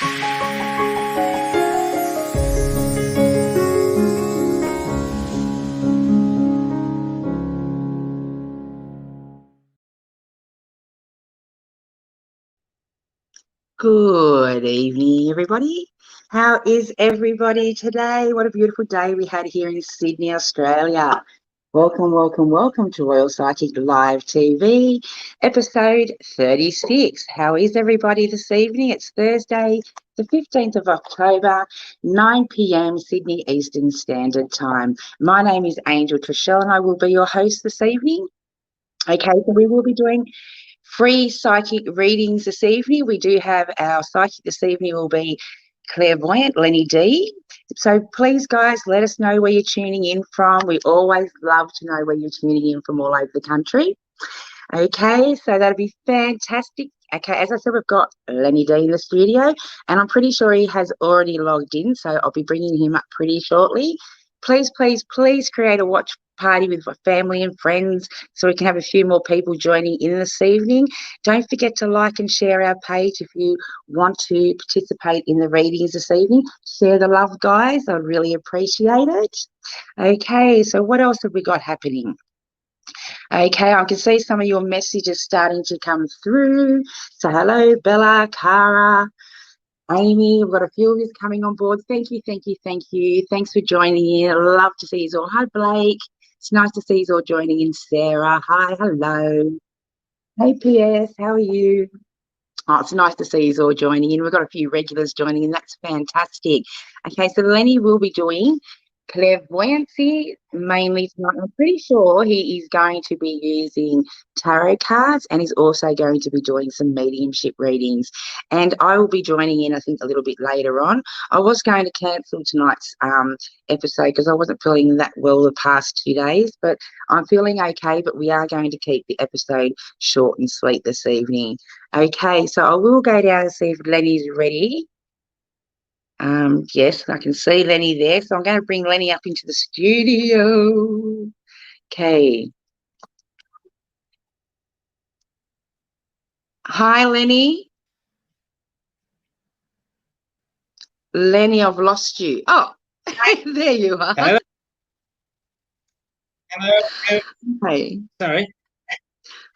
Good evening, everybody. How is everybody today? What a beautiful day we had here in Sydney, Australia. Welcome, welcome, welcome to Royale Psychic Live TV, episode 36. How is everybody this evening? It's Thursday, the 15th of October, 9 p.m. Sydney Eastern Standard Time. My name is Angel TraShell and I will be your host this evening. Okay, so we will be doing free psychic readings this evening. We do have our psychic this evening will be Clairvoyant Lenny D. So please, guys, let us know where you're tuning in from. We always love to know where you're tuning in from all over the country. Okay, so that'll be fantastic. Okay, as I said, we've got Lenny D in the studio, and I'm pretty sure he has already logged in, so I'll be bringing him up pretty shortly. Please, please, please create a watch party with my family and friends so we can have a few more people joining in this evening. Don't forget to like and share our page if you want to participate in the readings this evening. Share the love, guys. I'd really appreciate it. Okay, so what else have we got happening? Okay, I can see some of your messages starting to come through. So hello, Bella, Cara, Amy. We've got a few of you coming on board. Thank you, thank you, thank you. Thanks for joining in. Love to see you all. Hi, Blake. It's nice to see you all joining in. Sarah, hi, hello. Hey, PS, how are you? Oh, it's nice to see you all joining in. We've got a few regulars joining in. That's fantastic. Okay, so Lenny will be doing clairvoyancy mainly tonight. I'm pretty sure he is going to be using tarot cards and he's also going to be doing some mediumship readings. And I will be joining in, I think, a little bit later on. I was going to cancel tonight's episode because I wasn't feeling that well the past 2 days, but I'm feeling okay. But we are going to keep the episode short and sweet this evening. Okay, so I will go down and see if Lenny's ready. Yes, I can see Lenny there. So I'm going to bring Lenny up into the studio. Okay. Hi, Lenny. Lenny, I've lost you. Oh, there you are. Hello. Hello. Hey. Sorry.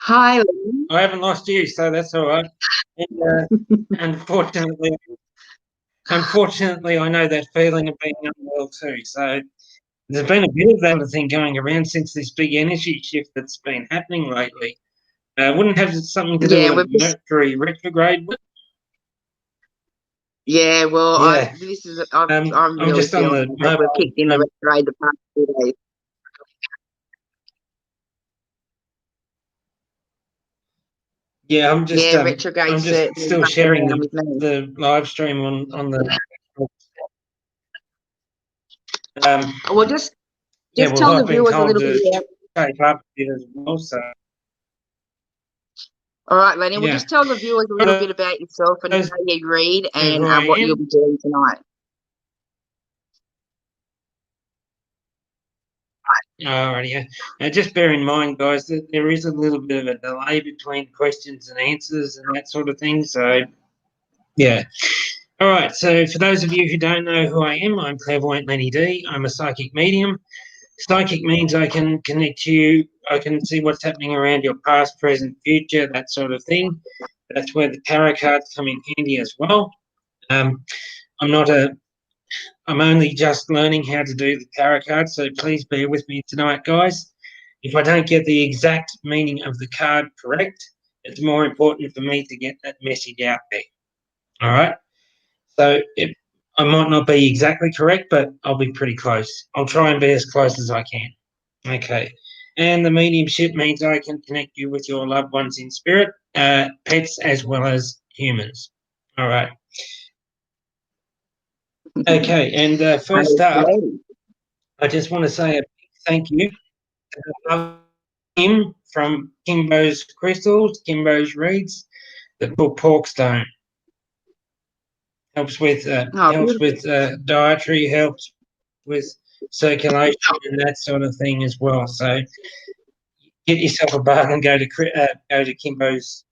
Hi, Lenny. I haven't lost you, so that's all right. And, unfortunately, I know that feeling of being unwell too. So there's been a bit of that sort of thing going around since this big energy shift that's been happening lately. Wouldn't have something to do with Mercury retrograde. Yeah, well, yeah. I'm really just on the mobile. We've kicked in the retrograde the past 2 days. Yeah, I'm just retrograde. I'm just still sharing the live stream on the. Well, just tell the viewers a little bit about. Take up as well, so. All right, Lenny. We'll just tell the viewers a little bit about yourself and how you read and what you'll be doing tonight. Alrighty, just bear in mind, guys, that there is a little bit of a delay between questions and answers and that sort of thing. So, yeah. All right. So, for those of you who don't know who I am, I'm Clairvoyant Lenny D. I'm a psychic medium. Psychic means I can connect you. I can see what's happening around your past, present, future, that sort of thing. That's where the tarot cards come in handy as well. I'm only just learning how to do the tarot cards, so please bear with me tonight, guys. If I don't get the exact meaning of the card correct, it's more important for me to get that message out there. All right? So I might not be exactly correct, but I'll be pretty close. I'll try and be as close as I can. Okay. And the mediumship means I can connect you with your loved ones in spirit, pets as well as humans. All right. Okay, and first up, I just want to say a big thank you to Kim from Kimbo's Crystals, Kimbo's Reads, the book Porkstone. Helps with dietary, helps with circulation and that sort of thing as well. So get yourself a bargain. Go to Kimbo's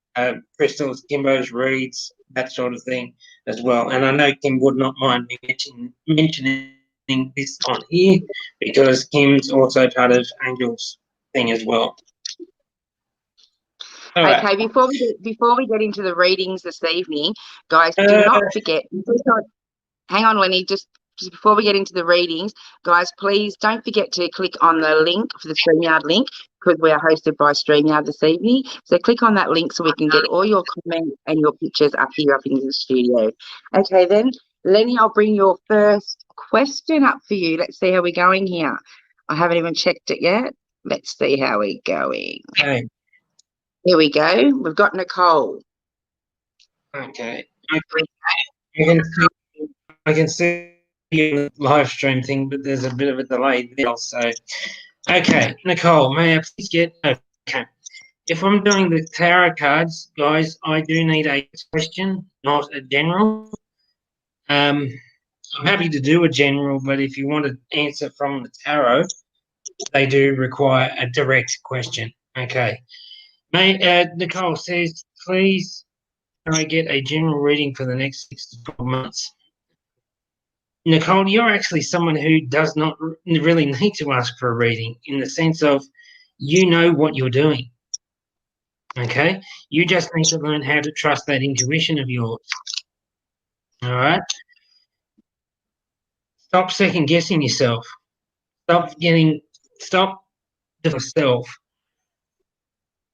Crystals, Kimbo's Reads. that sort of thing as well. And I know Kim would not mind me mentioning this on here because Kim's also part of Angel's thing as well. All right. Okay, before we get into the readings this evening, guys, do not forget. Hang on, Lenny. Just before we get into the readings, guys, please don't forget to click on the link for the StreamYard link because we are hosted by StreamYard this evening. So click on that link so we can get all your comments and your pictures up into the studio. Okay, then, Lenny, I'll bring your first question up for you. Let's see how we're going here. I haven't even checked it yet. Let's see how we're going. Okay. Here we go. We've got Nicole. Okay. I can see the live stream thing, but there's a bit of a delay there. So, okay, Nicole, may I please get? Okay. If I'm doing the tarot cards, guys, I do need a question, not a general. I'm happy to do a general, but if you want to answer from the tarot, they do require a direct question. Okay. Nicole says, please, can I get a general reading for the next 6 to 12 months? Nicole, you're actually someone who does not really need to ask for a reading in the sense of you know what you're doing. Okay? You just need to learn how to trust that intuition of yours. All right? Stop second guessing yourself. Stop yourself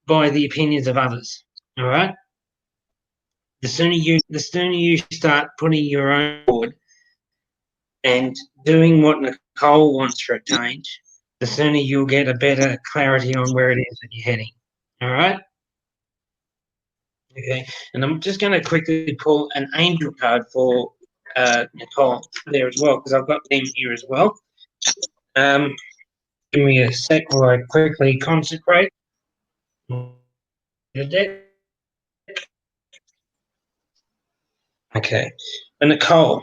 by the opinions of others. All right? The sooner you start putting your own forward and doing what Nicole wants for a change, the sooner you'll get a better clarity on where it is that you're heading. All right? Okay. And I'm just going to quickly pull an angel card for Nicole there as well, because I've got them here as well. Give me a sec while I quickly consecrate the deck. Okay. And Nicole,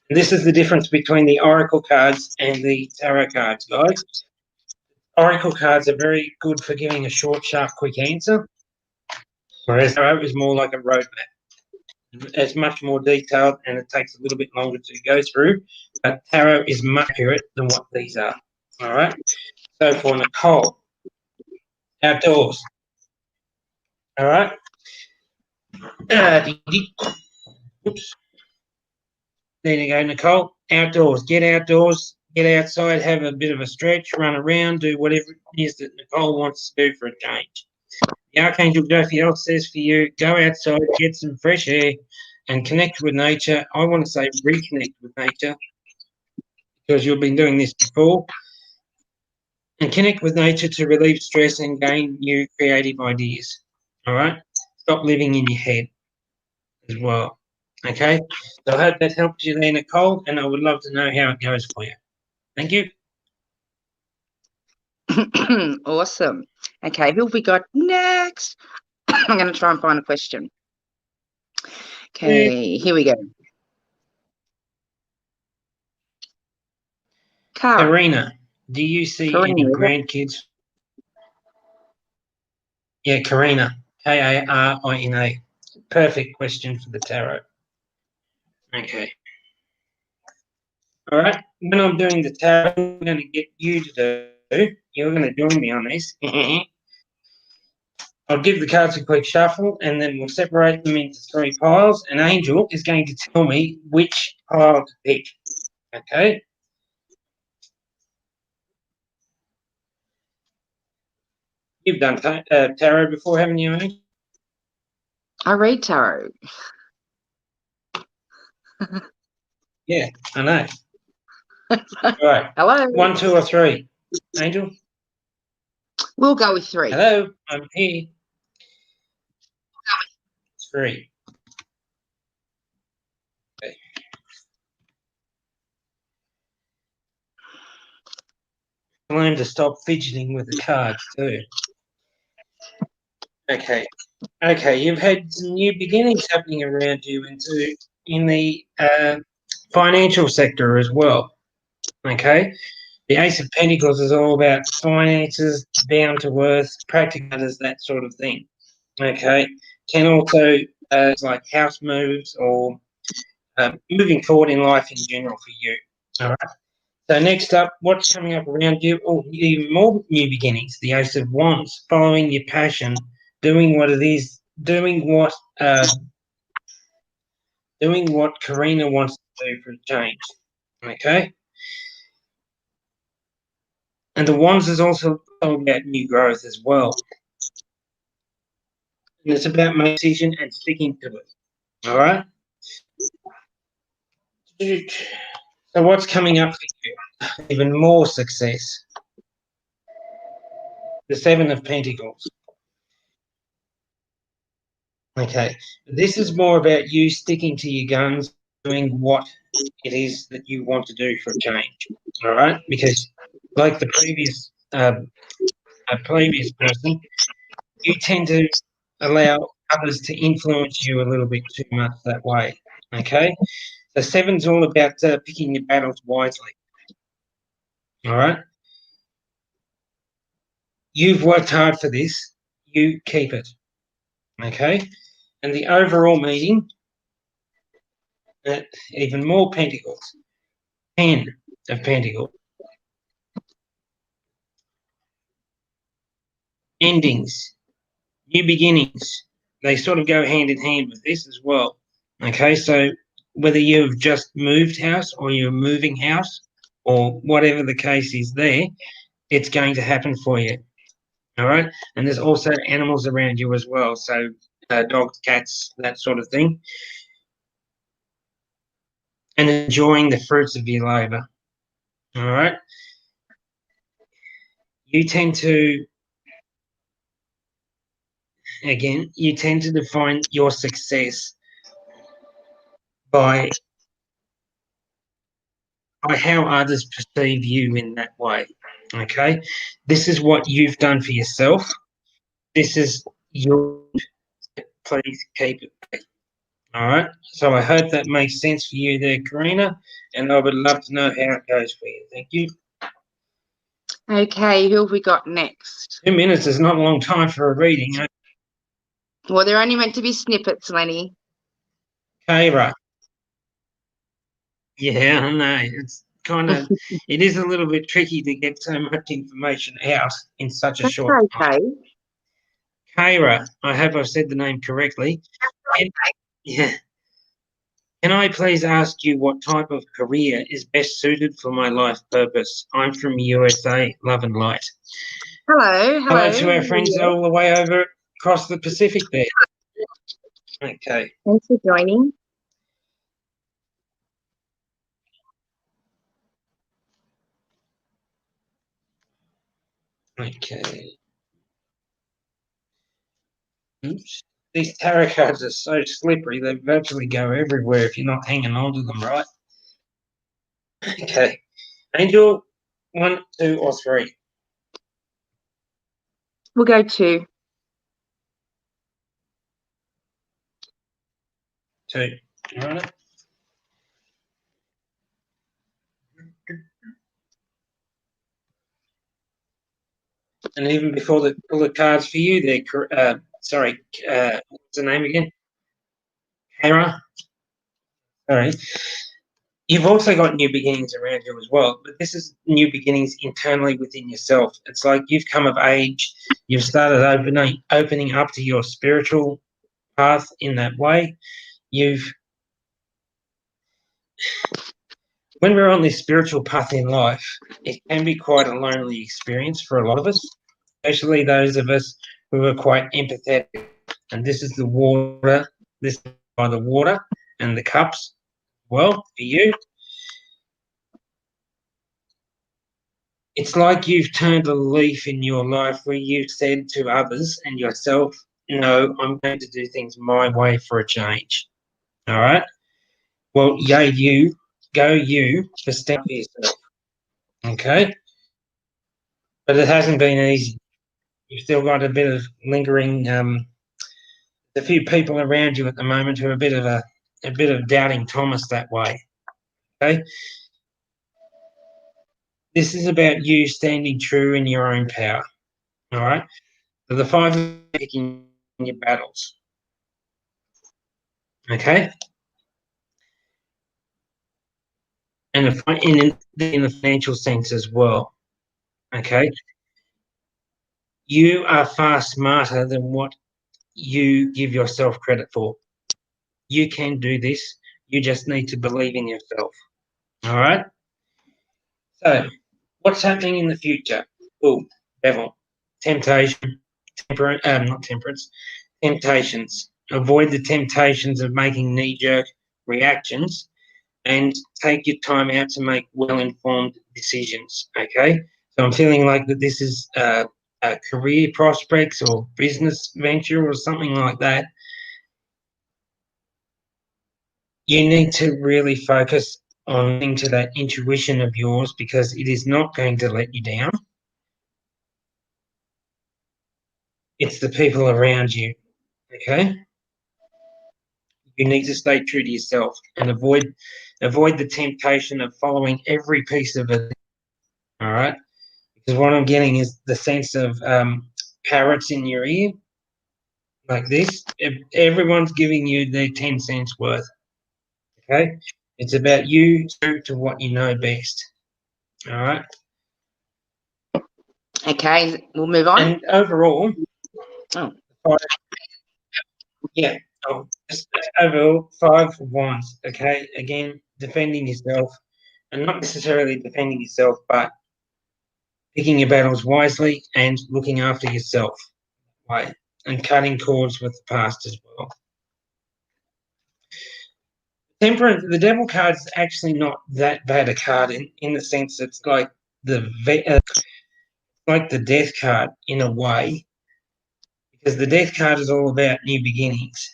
this is the difference between the oracle cards and the tarot cards, guys. Oracle cards are very good for giving a short, sharp, quick answer, whereas tarot is more like a roadmap. It's much more detailed and it takes a little bit longer to go through, but tarot is much accurate than what these are. All right. So for Nicole, outdoors. All right. Oops. There you go, Nicole. Outdoors. Get outdoors. Get outside. Have a bit of a stretch. Run around. Do whatever it is that Nicole wants to do for a change. The Archangel Jophiel says for you, go outside, get some fresh air, and connect with nature. I want to say reconnect with nature because you've been doing this before. And connect with nature to relieve stress and gain new creative ideas. All right? Stop living in your head as well. Okay? So I hope that helps you there, Nicole, and I would love to know how it goes for you. Thank you. Awesome. Okay, who have we got next? I'm going to try and find a question. Okay, here we go. Karina, do you see any grandkids? Yeah, Karina, Karina. Perfect question for the tarot. Okay. All right. When I'm doing the tarot, I'm going to get you to do. You're going to join me on this. I'll give the cards a quick shuffle, and then we'll separate them into 3 piles. An angel is going to tell me which pile to pick. Okay? You've done tarot before, haven't you, Angel? I read tarot. Yeah, I know. All right. Hello. 1, 2, or 3. Angel? We'll go with 3. Hello, I'm here. 3. Okay. Learn to stop fidgeting with the cards too. Okay. Okay, you've had some new beginnings happening around you in the financial sector as well. Okay. The Ace of Pentacles is all about finances, down to earth, practical matters, that sort of thing. Okay. can also like house moves or moving forward in life in general for you. All right. So next up, what's coming up around you? Oh, even more new beginnings. The Ace of Wands, following your passion, doing what it is, doing what Karina wants to do for a change. Okay. And the Wands is also about new growth as well. And it's about making a decision and sticking to it. All right. So what's coming up for you? Even more success. The Seven of Pentacles. Okay. This is more about you sticking to your guns, doing what it is that you want to do for a change. All right. Because like the previous person, you tend to allow others to influence you a little bit too much that way. Okay. So seven's all about picking your battles wisely. All right. You've worked hard for this. You keep it. Okay. And the overall meaning, even more pentacles. 10 of pentacles. Endings, new beginnings. They sort of go hand in hand with this as well. Okay. So whether you've just moved house or you're moving house or whatever the case is there, it's going to happen for you. All right. And there's also animals around you as well. So dogs, cats, that sort of thing. And enjoying the fruits of your labor. All right. You tend to define your success by how others perceive you in that way. Okay. This is what you've done for yourself. This is your, please keep it. All right. So I hope that makes sense for you there, Karina. And I would love to know how it goes for you. Thank you. Okay, who have we got next? 2 minutes is not a long time for a reading. Well, they're only meant to be snippets, Lenny. Kara. Yeah, I know. It's kind of, it is a little bit tricky to get so much information out in such a short time. Kara, I hope I've said the name correctly. Yeah. Can I please ask you what type of career is best suited for my life purpose? I'm from USA, love and light. Hello. Hello to our friends all the way over across the Pacific there. Okay. Thanks for joining. Okay. Oops. These tarot cards are so slippery, they virtually go everywhere if you're not hanging on to them, right? Okay. Angel, 1, 2, or 3? We'll go 2. 2. All right. And even before pull the cards for you, there. Sorry, what's the name again? Kara. Sorry. You've also got new beginnings around you as well, but this is new beginnings internally within yourself. It's like you've come of age. You've started opening up to your spiritual path in that way. When we're on this spiritual path in life, it can be quite a lonely experience for a lot of us, especially those of us who are quite empathetic. And this is the water. This is by the water and the cups. Well, for you, it's like you've turned a leaf in your life where you've said to others and yourself, no, I'm going to do things my way for a change. All right? Well, yay, you. Go you for step for yourself. Okay? But it hasn't been easy. You've still got a bit of lingering, a few people around you at the moment who are a bit of doubting Thomas that way. Okay? This is about you standing true in your own power. All right? So the 5 of picking your battles. Okay? And in the financial sense as well. Okay? You are far smarter than what you give yourself credit for. You can do this. You just need to believe in yourself. All right? So, what's happening in the future? Oh, devil. Temptation. Not temperance. Temptations. Avoid the temptations of making knee-jerk reactions and take your time out to make well-informed decisions, okay? So I'm feeling like that this is a career prospects or business venture or something like that. You need to really focus on into that intuition of yours because it is not going to let you down. It's the people around you, okay? You need to stay true to yourself and avoid the temptation of following every piece of it, all right? Because what I'm getting is the sense of parrots in your ear, like this. Everyone's giving you their 10 cents worth, okay? It's about you to what you know best, all right? Okay, we'll move on. And overall, Oh. Yeah, just overall, 5 of Wands, okay? Again, defending yourself, and not necessarily defending yourself, but picking your battles wisely and looking after yourself, right? And cutting cords with the past as well. Temperance, the devil card is actually not that bad a card in the sense it's like like the death card in a way, because the death card is all about new beginnings,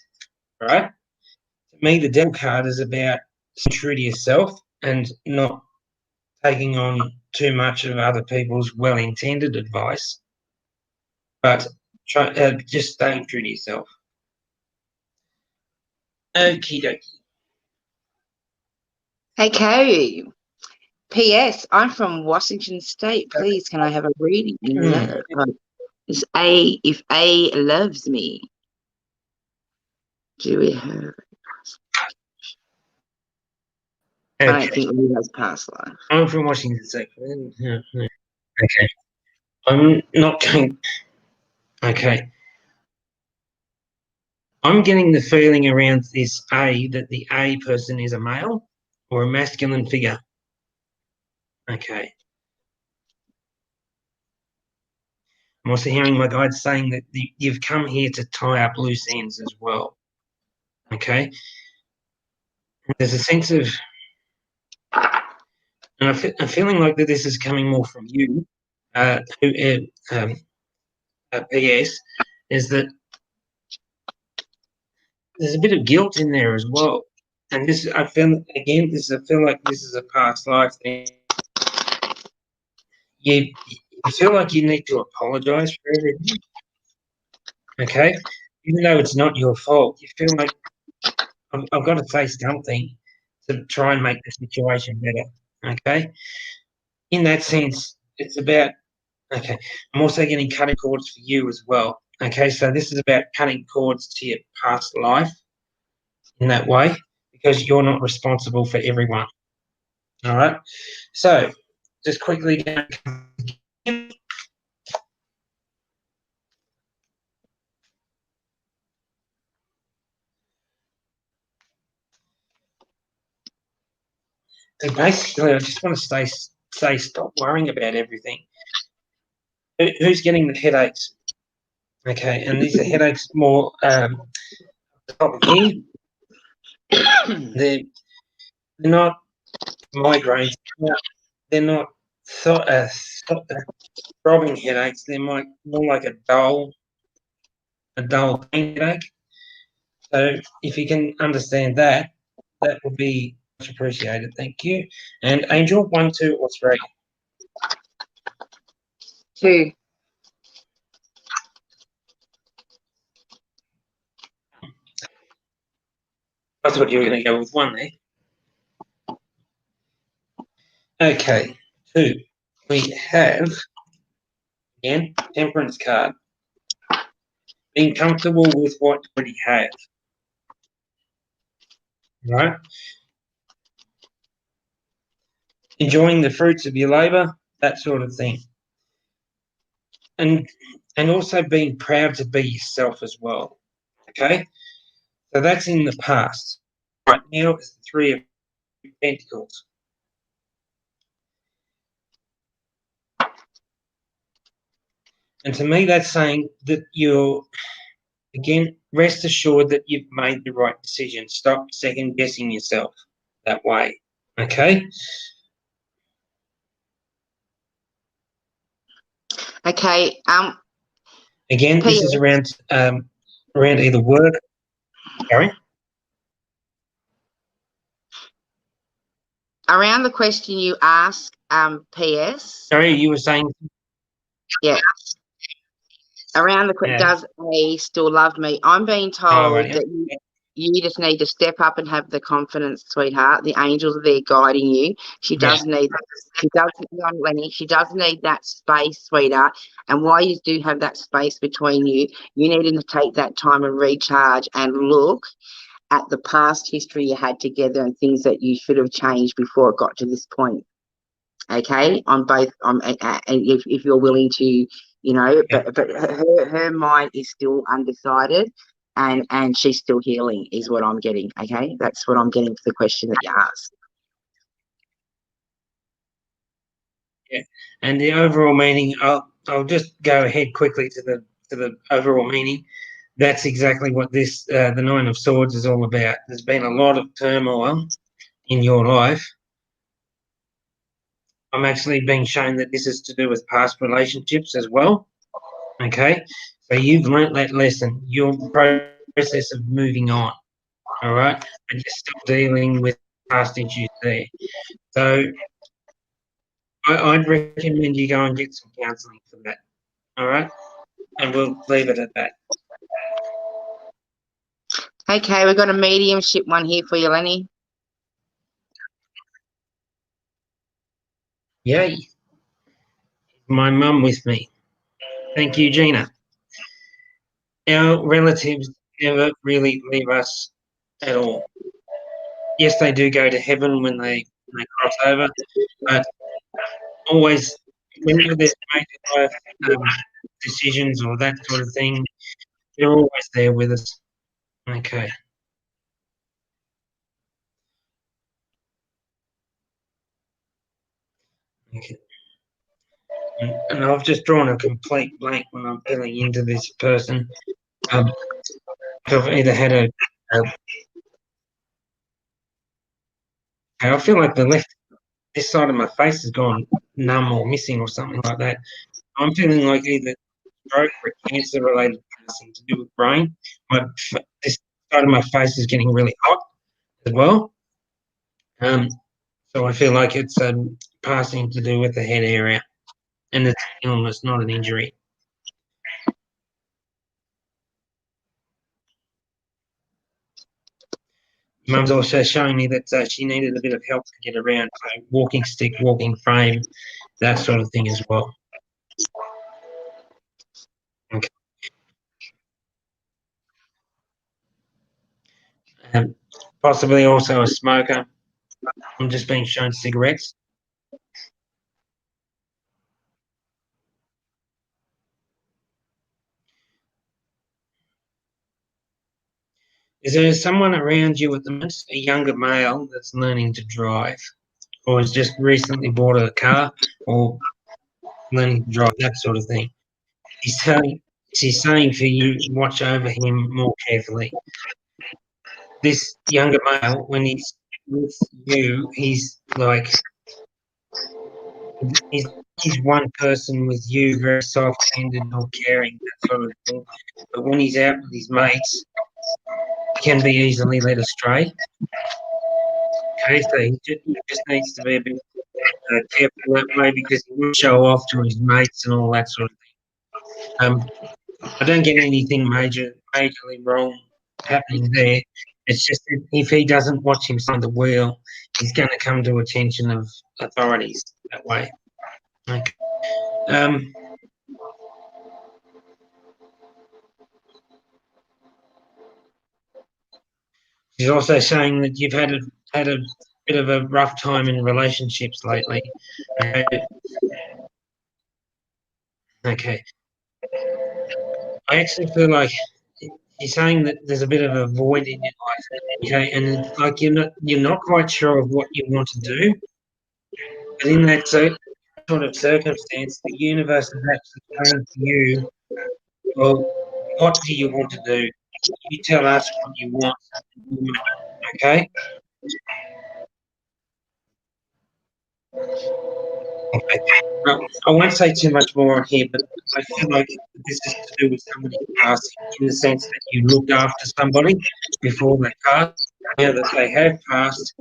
right? To me, the devil card is about staying true to yourself and not taking on too much of other people's well-intended advice, but just staying true to yourself. Okie dokie. Okay. P.S. I'm from Washington State. Please, can I have a reading in love? Is A, if A loves me, do we have? I don't think we has past life. I'm from Washington State. Okay. I'm not going. Okay. I'm getting the feeling around this A that the A person is a male or a masculine figure. Okay. I'm also hearing my guide saying that you've come here to tie up loose ends as well. Okay. There's a sense of, and I'm feeling like that this is coming more from you, PS, is that there's a bit of guilt in there as well. And this, I feel like this is a past life thing. You feel like you need to apologize for everything, okay? Even though it's not your fault, you feel like I've got to say something to try and make the situation better, okay? In that sense, it's about, okay, I'm also getting cutting cords for you as well, okay? So this is about cutting cords to your past life in that way because you're not responsible for everyone, all right? So just quickly so basically, I just want to say stop worrying about everything. Who's getting the headaches? Okay, and these are headaches more the top of here. They're not migraines. They're not throbbing headaches. They're more like a dull pain headache. So if you can understand that, that would be much appreciated. Thank you. And Angel, 1, 2, or 3? 2. I thought you were going to go with 1 there. Okay, 2. We have, again, Temperance card. Being comfortable with what you already have. right? Enjoying the fruits of your labour, that sort of thing. And also being proud to be yourself as well, okay? So that's in the past. Right now is the Three of Pentacles. And to me, that's saying that you're, again, rest assured that you've made the right decision. Stop second-guessing yourself that way, okay? Okay. Again, this is around either work. Sorry? Around the question you asked, PS. Sorry, you were saying? Yeah. Around the Yeah. does A still love me? I'm being told Right, that you just need to step up and have the confidence, sweetheart. The angels are there guiding you. She does need that. She does, Lenny. She does need that space, sweetheart. And while you do have that space between you, you need to take that time and recharge and look at the past history you had together and things that you should have changed before it got to this point. Okay, on both, and if you're willing to, you know, yeah. but her mind is still undecided, and she's still healing, is what I'm getting. Okay, that's what I'm getting for the question that you asked. Yeah, and the overall meaning, I'll just go ahead quickly to the overall meaning. That's exactly what this the Nine of Swords is all about. There's been a lot of turmoil in your life. I'm actually being shown that this is to do with past relationships as well. Okay, so you've learnt that lesson. Your process of moving on. All right, but you're still dealing with past issues there. So I'd recommend you go and get some counselling for that. All right, and we'll leave it at that. Okay, we've got a mediumship one here for you, Lenny. Yay. My mum with me. Thank you, Gina. Our relatives never really leave us at all. Yes, they do go to heaven when they cross over, but always, whenever there's major life decisions or that sort of thing, they're always there with us. Okay. Okay. And I've just drawn a complete blank when I'm filling into this person. I've either had I feel like this side of my face has gone numb or missing or something like that. I'm feeling like either stroke or cancer-related passing to do with brain. This side of my face is getting really hot as well. So I feel like it's passing to do with the head area, and it's an illness, not an injury. Mum's also showing me that she needed a bit of help to get around, so walking stick, walking frame, that sort of thing as well. Okay. Possibly also a smoker. I'm just being shown cigarettes. Is there someone around you at the moment, a younger male that's learning to drive, or has just recently bought a car, or learning to drive, that sort of thing? She's saying for you, watch over him more carefully. This younger male, when he's with you, he's one person with you, very soft-handed, not caring, that sort of thing. But when he's out with his mates, he can be easily led astray. Okay, so he just needs to be a bit careful that way, because he will show off to his mates and all that sort of thing. I don't get anything majorly wrong happening there. It's just that if he doesn't watch himself on the wheel, he's going to come to attention of authorities that way. Okay. She's also saying that you've had a bit of a rough time in relationships lately. Okay. I actually feel like she's saying that there's a bit of a void in your life. Okay, and it's like you're not quite sure of what you want to do, but in that sort of circumstance, the universe is actually saying to you, well, what do you want to do? You tell us what you want. Okay? Okay. Well, I won't say too much more here, but I feel like this is to do with somebody passing, in the sense that you looked after somebody before they passed. Now that they have passed,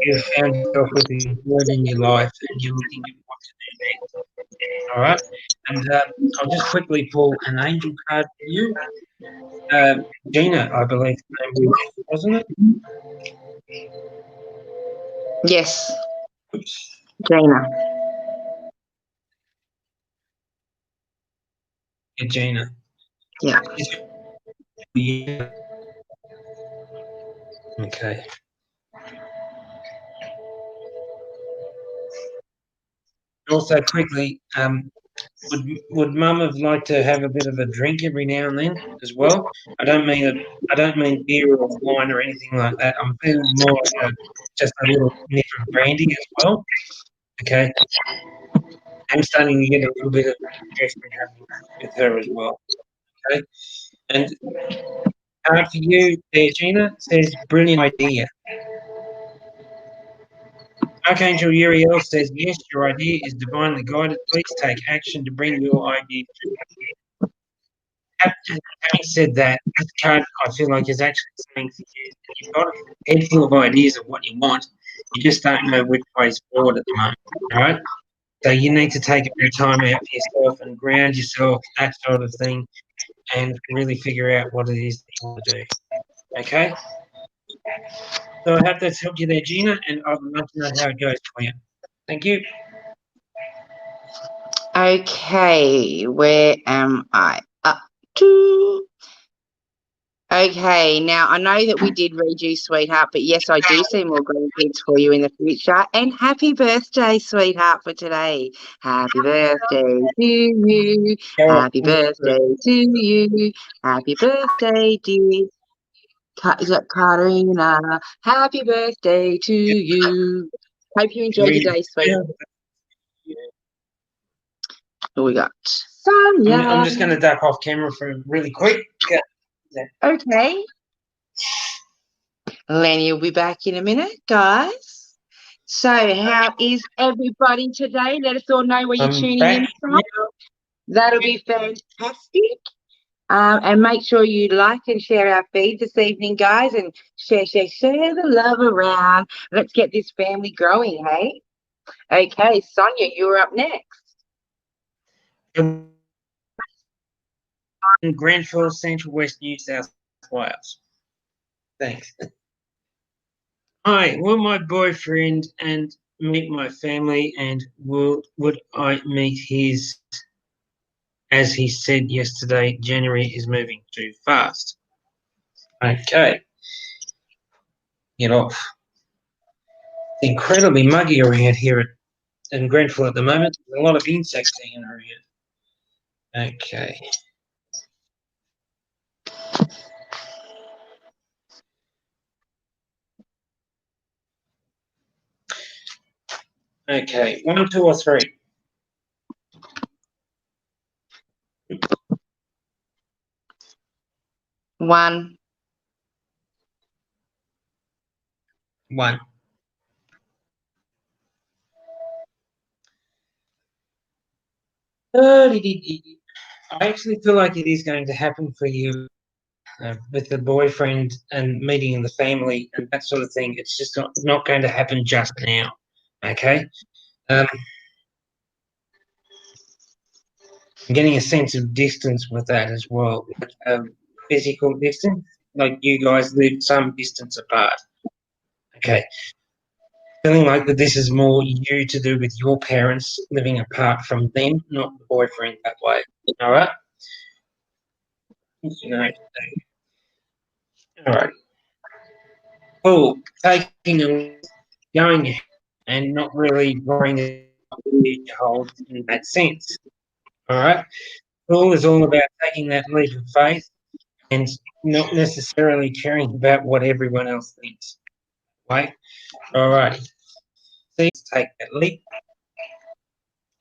you've found yourself with a void in your life and you're looking at what to do next. All right? And I'll just quickly pull an angel card for you. Gina, I believe the name was, wasn't it? Yes, Oops. Gina. Yeah, Gina. Yeah. Yeah. Okay. Also, quickly, would Mum have liked to have a bit of a drink every now and then as well? I don't mean beer or wine or anything like that. I'm feeling more like just a little nip of brandy as well. Okay. I'm starting to get a little bit of suggestion happening with her as well. Okay. And for you there, Gina, says brilliant idea. Archangel Uriel says, yes, your idea is divinely guided. Please take action to bring your idea to. Having said that, this card I feel like is actually saying to you that you've got a head full of ideas of what you want. You just don't know which way's forward at the moment. All right. So you need to take a bit of time out for yourself and ground yourself, that sort of thing, and really figure out what it is that you want to do. Okay? So I hope that's helped you there, Gina, and I'd love to know how it goes for you. Thank you. Okay, where am I up to? Okay, now I know that we did read you, sweetheart, but yes, I do see more grandkids for you in the future. And happy birthday, sweetheart, for today. Happy birthday to you. Happy birthday to you. Happy birthday, dear. Is that Karina? Happy birthday to you. Hope you enjoyed your day, sweetheart. Who we got? Sonia. I'm just going to duck off camera for really quick. Okay. Lenny will be back in a minute, guys. So how is everybody today? Let us all know where you're tuning in from. Now. That'll be fantastic. And make sure you like and share our feed this evening, guys, and share the love around. Let's get this family growing, hey? Okay, Sonia, you're up next. In Grenfell, Central West New South Wales. Thanks. Hi, will my boyfriend and meet my family, and would I meet his? As he said yesterday, January is moving too fast. Okay. Get off. It's incredibly muggy around here in Grenfell at the moment. There's a lot of insects hanging around. Okay. Okay, 1, 2, or 3. One. 1. I actually feel like it is going to happen for you with the boyfriend and meeting the family and that sort of thing. It's just not going to happen just now. Okay. I'm getting a sense of distance with that as well. Physical distance, like you guys live some distance apart. Okay. Feeling like that this is more you to do with your parents living apart from them, not the boyfriend that way. All right? You know, all right. taking a going and not really worrying what the future holds in that sense. All right. Fool is all about taking that leap of faith and not necessarily caring about what everyone else thinks. Right? All right. See, take that leap.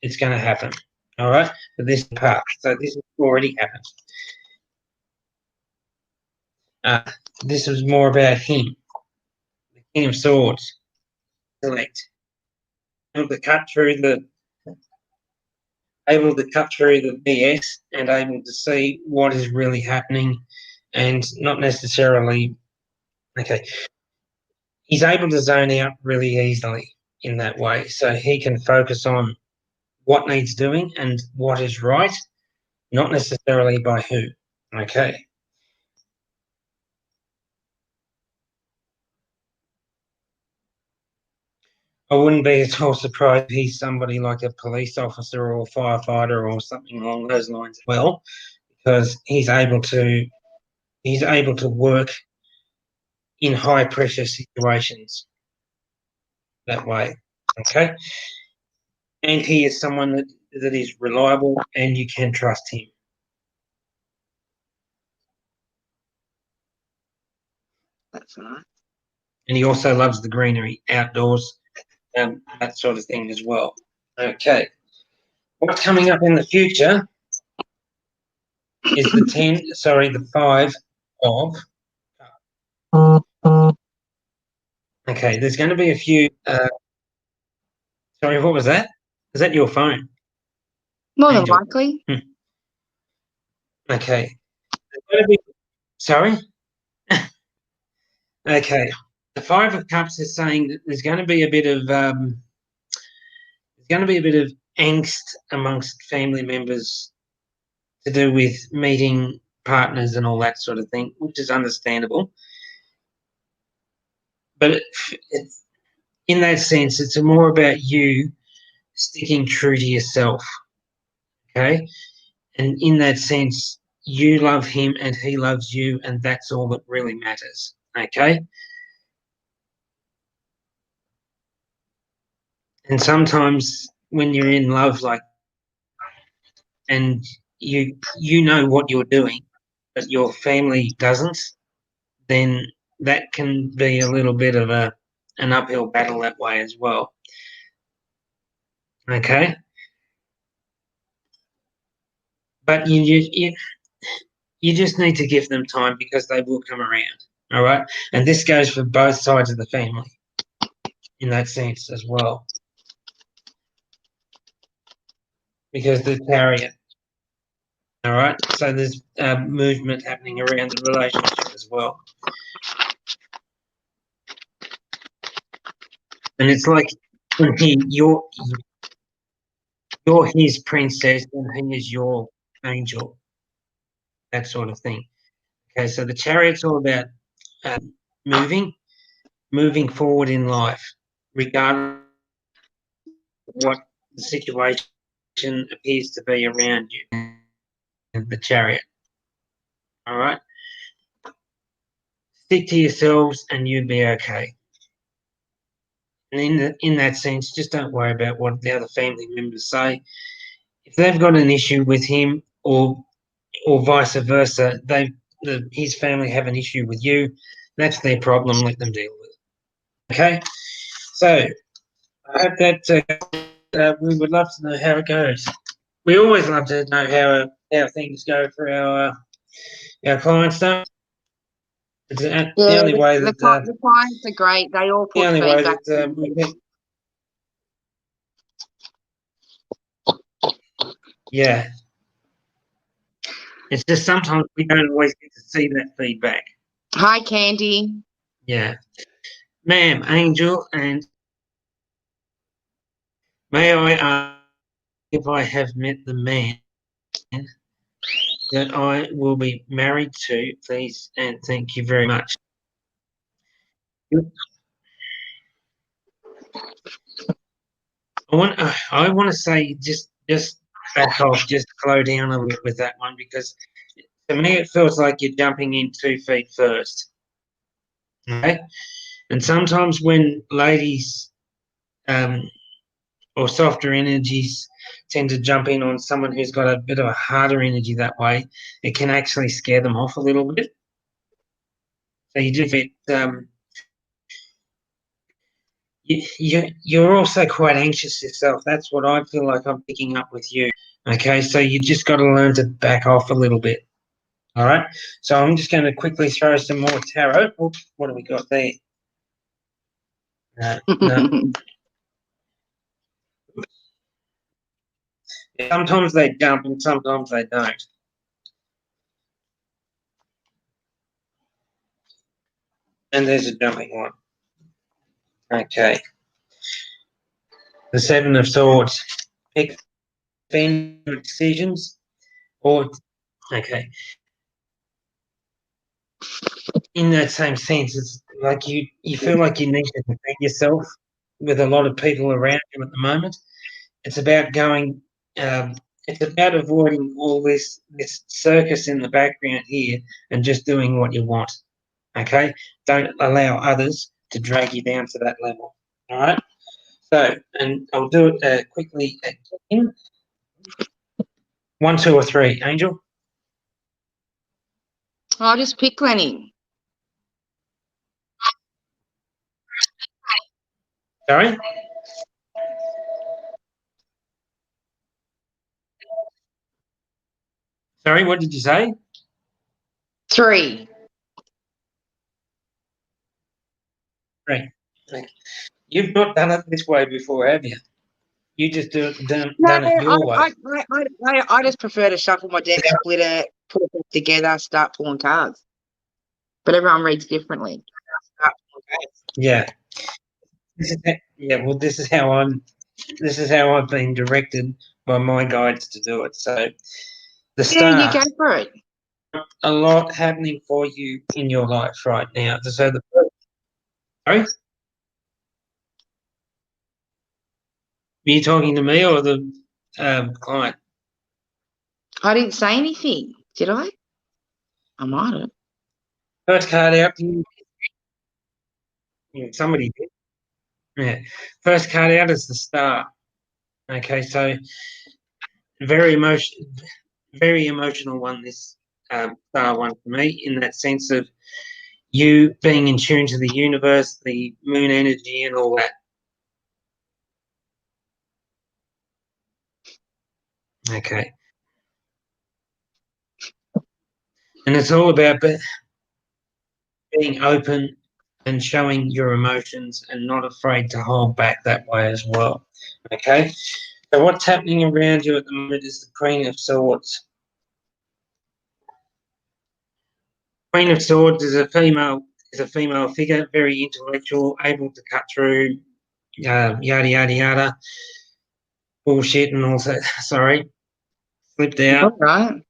It's going to happen. All right. But this part. So this has already happened. This was more about him. The King of Swords. Select. Able to cut through the BS and able to see what is really happening and not necessarily okay. He's able to zone out really easily in that way. So he can focus on what needs doing and what is right, not necessarily by who. Okay. I wouldn't be at all surprised if he's somebody like a police officer or a firefighter or something along those lines as well, because he's able to work in high pressure situations that way. Okay. And he is someone that is reliable and you can trust him. That's nice. And he also loves the greenery, outdoors, that sort of thing as well. Okay. What's coming up in the future is the 5 of. Okay, there's going to be a few. Sorry, what was that? Is that your phone? More than likely. Okay. Sorry? Okay. The 5 of Cups is saying that there's going to be a bit of angst amongst family members to do with meeting partners and all that sort of thing, which is understandable. But it's in that sense, it's more about you sticking true to yourself. Okay? And in that sense, you love him and he loves you, and that's all that really matters. Okay? And sometimes when you're in love like and you know what you're doing, but your family doesn't, then that can be a little bit of an uphill battle that way as well. Okay? But you just need to give them time because they will come around. All right? And this goes for both sides of the family in that sense as well. Because the Chariot. All right? So there's movement happening around the relationship as well. And it's like when you're his princess and he is your angel, that sort of thing. Okay, so the Chariot's all about moving forward in life, regardless of what the situation appears to be around you. The Chariot. All right? Stick to yourselves and you'll be okay. And in that sense, just don't worry about what the other family members say. If they've got an issue with him or vice versa, his family have an issue with you, that's their problem, let them deal with it. Okay? So, I hope that we would love to know how it goes. We always love to know how things go for our clients, don't we? It's the only way that the clients are great. They all put feedback. Yeah. It's just sometimes we don't always get to see that feedback. Hi, Candy. Yeah. Ma'am, Angel, and may I ask if I have met the man that I will be married to, please, and thank you very much. I want to say just back off, just slow down a little bit with that one, because to me it feels like you're jumping in 2 feet first. Okay? And sometimes when ladies or softer energies tend to jump in on someone who's got a bit of a harder energy that way, it can actually scare them off a little bit. So you do get you're also quite anxious yourself. That's what I feel like I'm picking up with you. Okay, so you just got to learn to back off a little bit. All right, so I'm just going to quickly throw some more tarot. Oops, what have we got there? No. Sometimes they jump and sometimes they don't. And there's a jumping one. Okay. The Seven of Swords. Extend decisions or okay. In that same sense, it's like you feel like you need to defend yourself with a lot of people around you at the moment. It's about going it's about avoiding all this circus in the background here and just doing what you want. Okay? Don't allow others to drag you down to that level. All right? So, and I'll do it quickly again. 1, 2, or 3, Angel? I'll just pick Lenny. Sorry? Sorry, what did you say? 3. 3. You've not done it this way before, have you? You just done it your way. I just prefer to shuffle my deck, split it, put it back together, start pulling cards. But everyone reads differently. Yeah. Well, this is how I've been directed by my guides to do it. So the Star, you go for it. A lot happening for you in your life right now. So sorry? Are you talking to me or the client? I didn't say anything, did I? I might have. First card out. Somebody did. Yeah. First card out is the Star. Okay, so very emotional one, this Star one for me, in that sense of you being in tune to the universe, the moon energy and all that. Okay. And it's all about being open and showing your emotions and not afraid to hold back that way as well. Okay. So what's happening around you at the moment is the Queen of Swords. Queen of Swords is a female figure, very intellectual, able to cut through yada yada yada bullshit and all that. Sorry, slipped out. All right.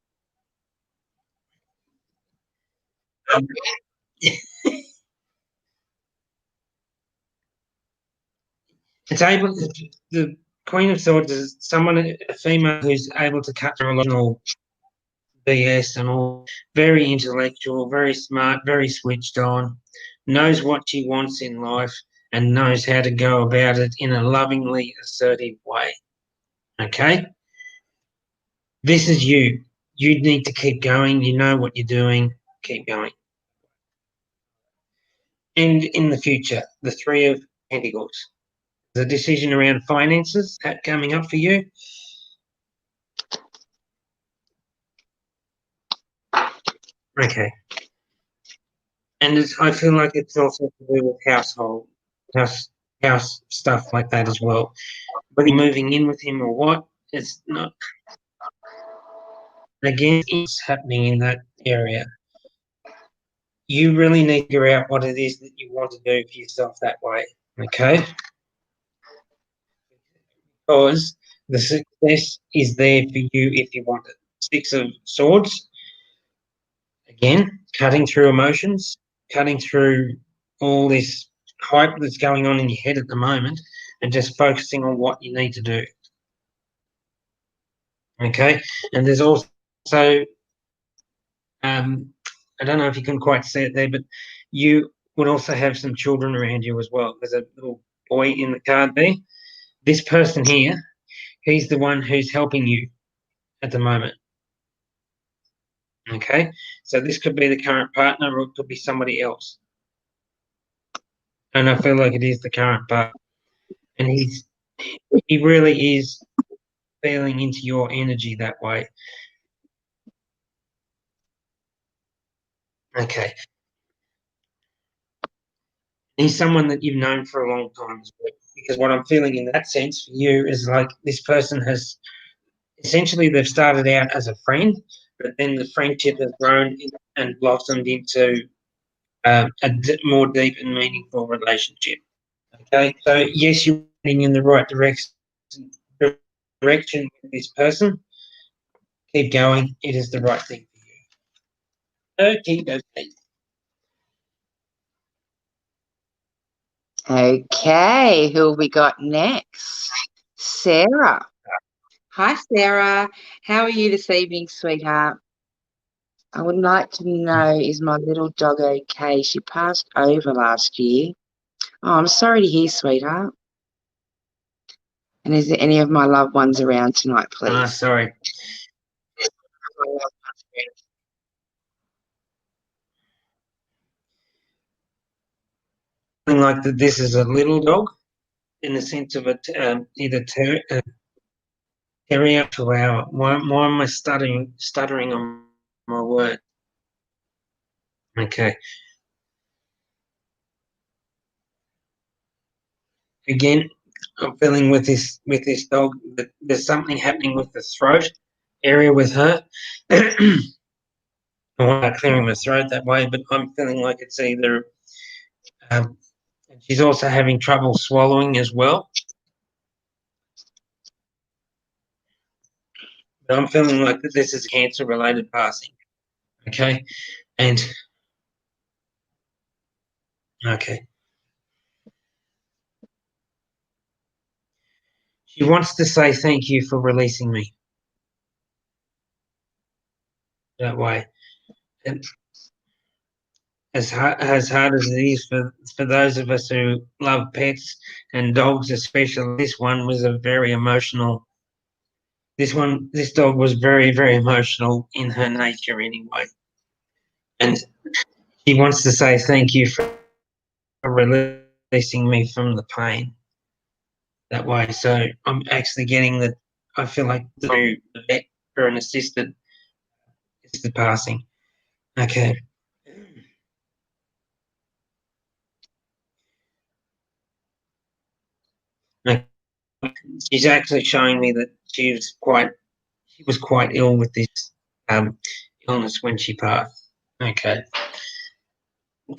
It's able. The Queen of Swords is a female who's able to cut through a lot of BS and all. Very intellectual, very smart, very switched on. Knows what she wants in life and knows how to go about it in a lovingly assertive way. Okay. This is you. You need to keep going. You know what you're doing. Keep going. And in the future, the Three of Pentacles. The decision around finances coming up for you. Okay. And I feel like it's also to do with house stuff like that as well. Whether you're moving in with him or what, it's not. Again, it's happening in that area. You really need to figure out what it is that you want to do for yourself that way. Okay? Because the success is there for you if you want it. Six of Swords, again, cutting through emotions, cutting through all this hype that's going on in your head at the moment and just focusing on what you need to do. Okay? And there's also, I don't know if you can quite see it there, but you would also have some children around you as well. There's a little boy in the card there. This person here, he's the one who's helping you at the moment. Okay, so this could be the current partner, or it could be somebody else. And I feel like it is the current partner. And he really is feeling into your energy that way. Okay. He's someone that you've known for a long time as well. Because what I'm feeling in that sense for you is like this person has essentially, they've started out as a friend, but then the friendship has grown and blossomed into a more deep and meaningful relationship. Okay, so yes, you're heading in the right direction with this person. Keep going. It is the right thing for you. Okay. Okay, who have we got next? Sarah. Hi, Sarah. How are you this evening, sweetheart? I would like to know, is my little dog okay? She passed over last year. Oh, I'm sorry to hear, sweetheart. And is there any of my loved ones around tonight, please? Sorry. Like that, this is a little dog in the sense of either terrier, chihuahua. Why am I stuttering on my word? Okay. Again, I'm feeling with this dog that there's something happening with the throat area with her. I'm not clearing the throat that way, but I'm feeling like it's either. She's also having trouble swallowing as well. But I'm feeling like this is cancer-related passing. Okay, and okay. She wants to say thank you for releasing me that way. And as hard as it is for those of us who love pets and dogs especially, this one was a very emotional. This dog was very, very emotional in her nature anyway. And she wants to say thank you for releasing me from the pain that way. So I'm actually getting that. I feel like the vet for an assisted passing. Okay. She's actually showing me that she was quite ill with this illness when she passed. Okay.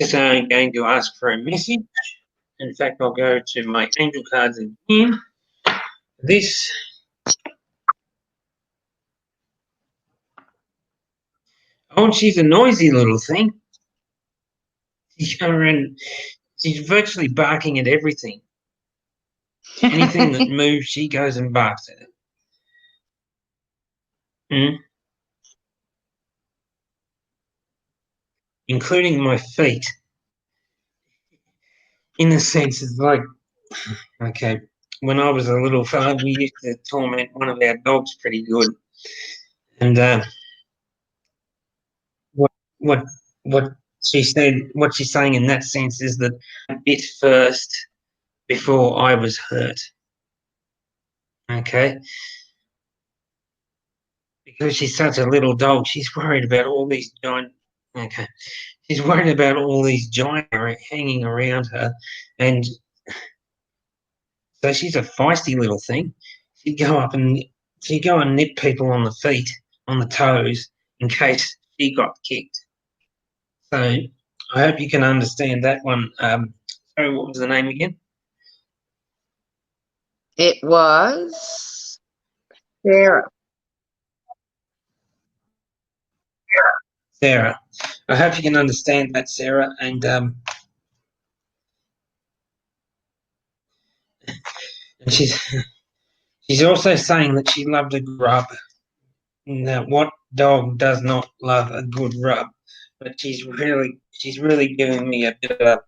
So I'm going to ask for a message. In fact, I'll go to my angel cards again. This. Oh, and she's a noisy little thing. She's going around. She's virtually barking at everything. Anything that moves, she goes and barks at it. Including my feet. In a sense, it's like, okay, when I was a little fella, we used to torment one of our dogs pretty good. And what she said, what she's saying in that sense is that I bit first before I was hurt. Okay. Because she's such a little dog, she's worried about all these giant. Okay. She's worried about all these giants hanging around her, and so she's a feisty little thing. She'd go and nip people on the feet, on the toes, in case she got kicked. So I hope you can understand that one. Sorry, what was the name again? It was Sarah. Sarah. I hope you can understand that, Sarah. And she's also saying that she loved a rub. Now, what dog does not love a good rub? But she's really giving me a bit of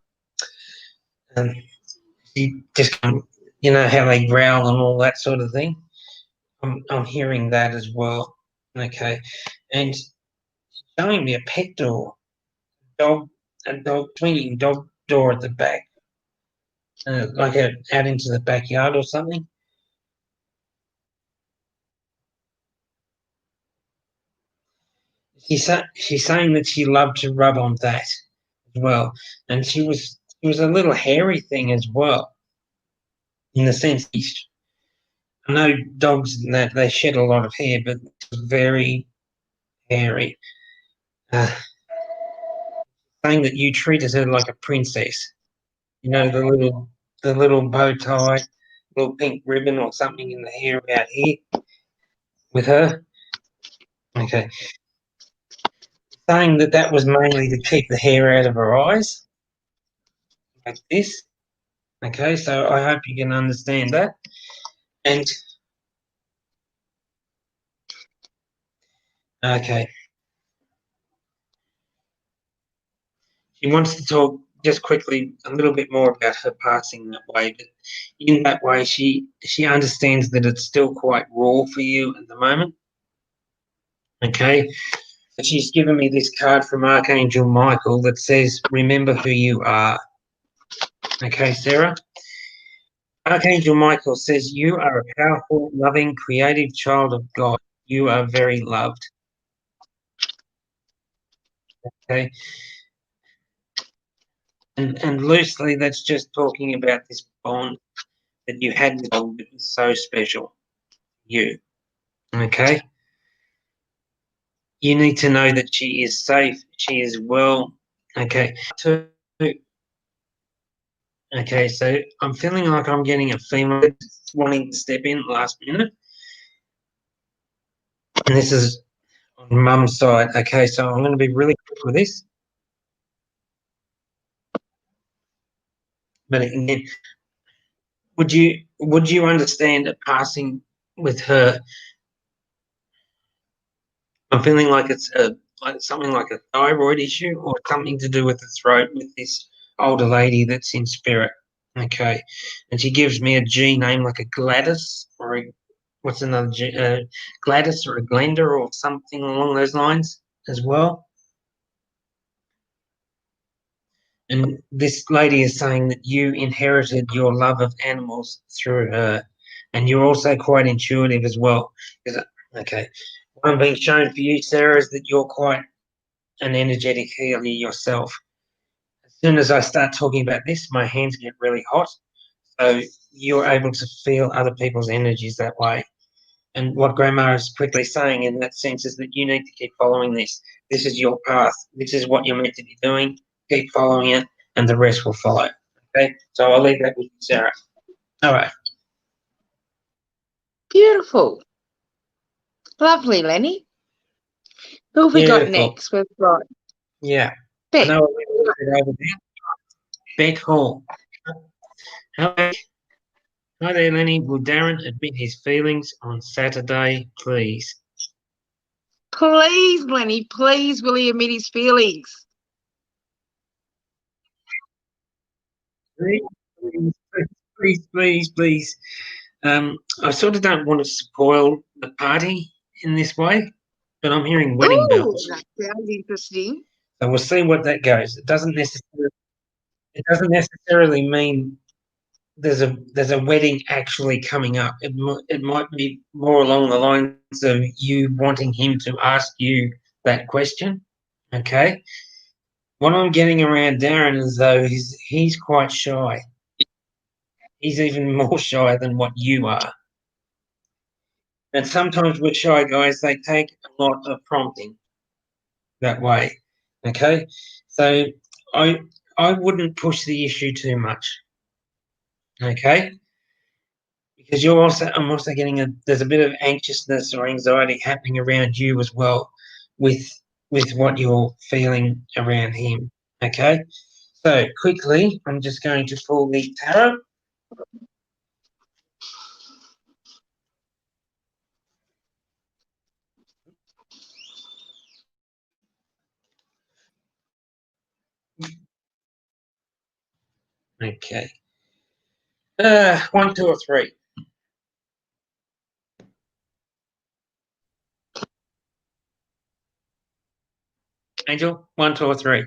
And she just, you know, how they growl and all that sort of thing. I'm hearing that as well. Okay. And showing me a pet door, a dog swinging dog door at the back, like out into the backyard or something. She's saying that she loved to rub on that as well, and she was a little hairy thing as well, in the sense I know dogs that they shed a lot of hair, but it's very hairy. Saying that you treated her like a princess. You know, the little bow tie, little pink ribbon or something in the hair out here with her. Okay. Saying that that was mainly to keep the hair out of her eyes, like this. Okay, so I hope you can understand that. And okay, she wants to talk just quickly a little bit more about her passing that way, but in that way, she understands that it's still quite raw for you at the moment. Okay, she's given me this card from Archangel Michael that says, "Remember who you are." Okay, Sarah. Archangel Michael says, "You are a powerful, loving, creative child of God. You are very loved." Okay. And loosely, that's just talking about this bond that you had with God that was so special. You. Okay. You need to know that she is safe. She is well. Okay. Okay, so I'm feeling like I'm getting a female wanting to step in last minute. And this is on mum's side. Okay, so I'm going to be really quick with this. But again, would you understand a passing with her? I'm feeling like it's like something like a thyroid issue or something to do with the throat with this older lady that's in spirit. Okay, and she gives me a G name like a Gladys or a, what's another G? Gladys or a Glenda or something along those lines as well. And this lady is saying that you inherited your love of animals through her, and you're also quite intuitive as well. Okay, what I'm being shown for you, Sarah, is that you're quite an energetic healer yourself. As soon as I start talking about this, my hands get really hot. So you're able to feel other people's energies that way. And what Grandma is quickly saying in that sense is that you need to keep following this. This is your path. This is what you're meant to be doing. Keep following it, and the rest will follow. Okay? So I'll leave that with you, Sarah. All right. Beautiful. Lovely, Lenny. Who have we got Beautiful. next? We've got Yeah. Beck. I know what we over there. Beck Hall. Hi there, Lenny. Will Darren admit his feelings on Saturday, please? Please, Lenny, please, will he admit his feelings? Please. I sort of don't want to spoil the party in this way, but I'm hearing wedding bells. That sounds interesting. So we'll see what that goes. It doesn't necessarily mean there's a wedding actually coming up. It might be more along the lines of you wanting him to ask you that question. Okay. What I'm getting around Darren is though he's quite shy. He's even more shy than what you are. And sometimes with shy guys, they take a lot of prompting that way. Okay. So I wouldn't push the issue too much. Okay. Because I'm also getting there's a bit of anxiousness or anxiety happening around you as well with what you're feeling around him. Okay. So quickly, I'm just going to pull the tarot. Okay. 1, 2, or 3. Angel, 1, 2, or 3.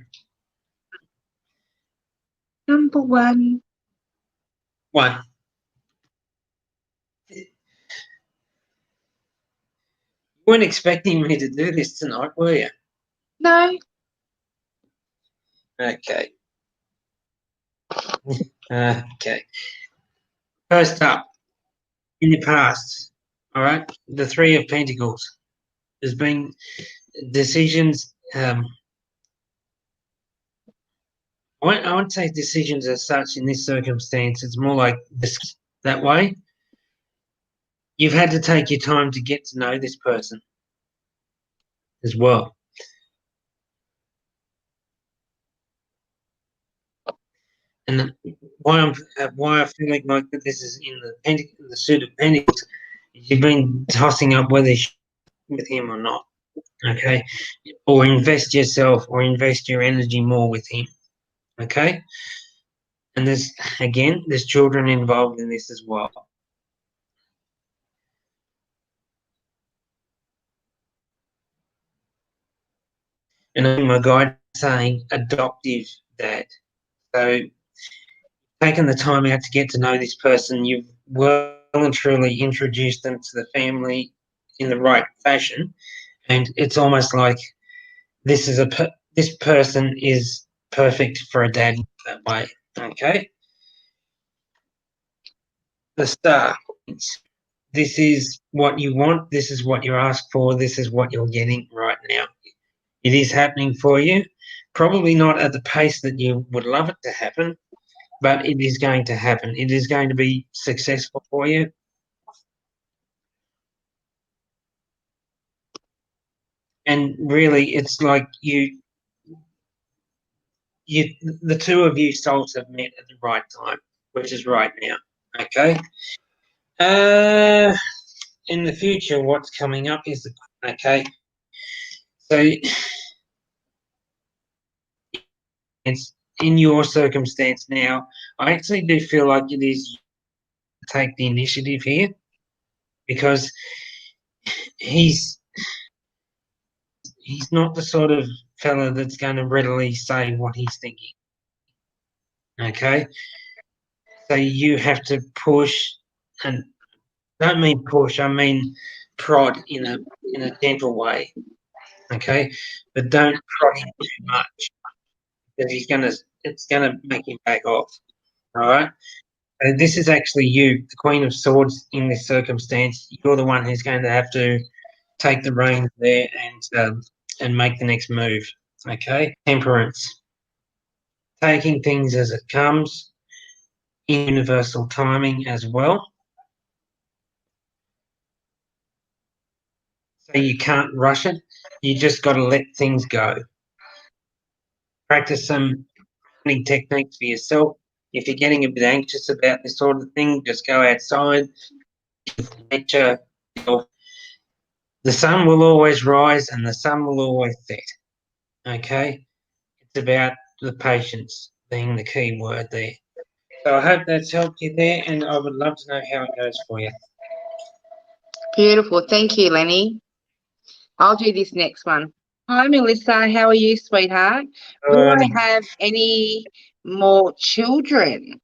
Number 1. 1. You weren't expecting me to do this tonight, were you? No. Okay. Okay. First up, in the past, all right, the 3 of Pentacles. There's been decisions. I won't say decisions as such in this circumstance. It's more like this that way. You've had to take your time to get to know this person as well. And why I feel like this is in the suit of Pentacles, is you've been tossing up whether you should with him or not. Okay, or invest yourself or invest your energy more with him. Okay, and there's children involved in this as well. And I think my guide is saying adoptive dad. So taking the time out to get to know this person, you've well and truly introduced them to the family in the right fashion, and it's almost like this person is perfect for a dad that way. Okay, the Star. This is what you want. This is what you asked for. This is what you're getting right now. It is happening for you. Probably not at the pace that you would love it to happen, but it is going to happen. It is going to be successful for you. And really, it's like the 2 of you souls have met at the right time, which is right now. Okay. In the future, what's coming up is okay. So it's in your circumstance now. I actually do feel like it is to take the initiative here, because he's not the sort of fella that's going to readily say what he's thinking. Okay, so you have to push, and I don't mean push, I mean prod in a gentle way. Okay, but don't prod him too much, because it's gonna make him back off. All right. This is actually you, the Queen of Swords, in this circumstance. You're the one who's going to have to take the reins there and make the next move. Okay. Temperance. Taking things as it comes, in universal timing as well. So you can't rush it. You just got to let things go. Practice some techniques for yourself. If you're getting a bit anxious about this sort of thing, just go outside, nature. The sun will always rise and the sun will always set. Okay? It's about the patience being the key word there. So I hope that's helped you there, and I would love to know how it goes for you. Beautiful. Thank you, Lenny. I'll do this next one. Hi, Melissa. How are you, sweetheart? Do I have any more children?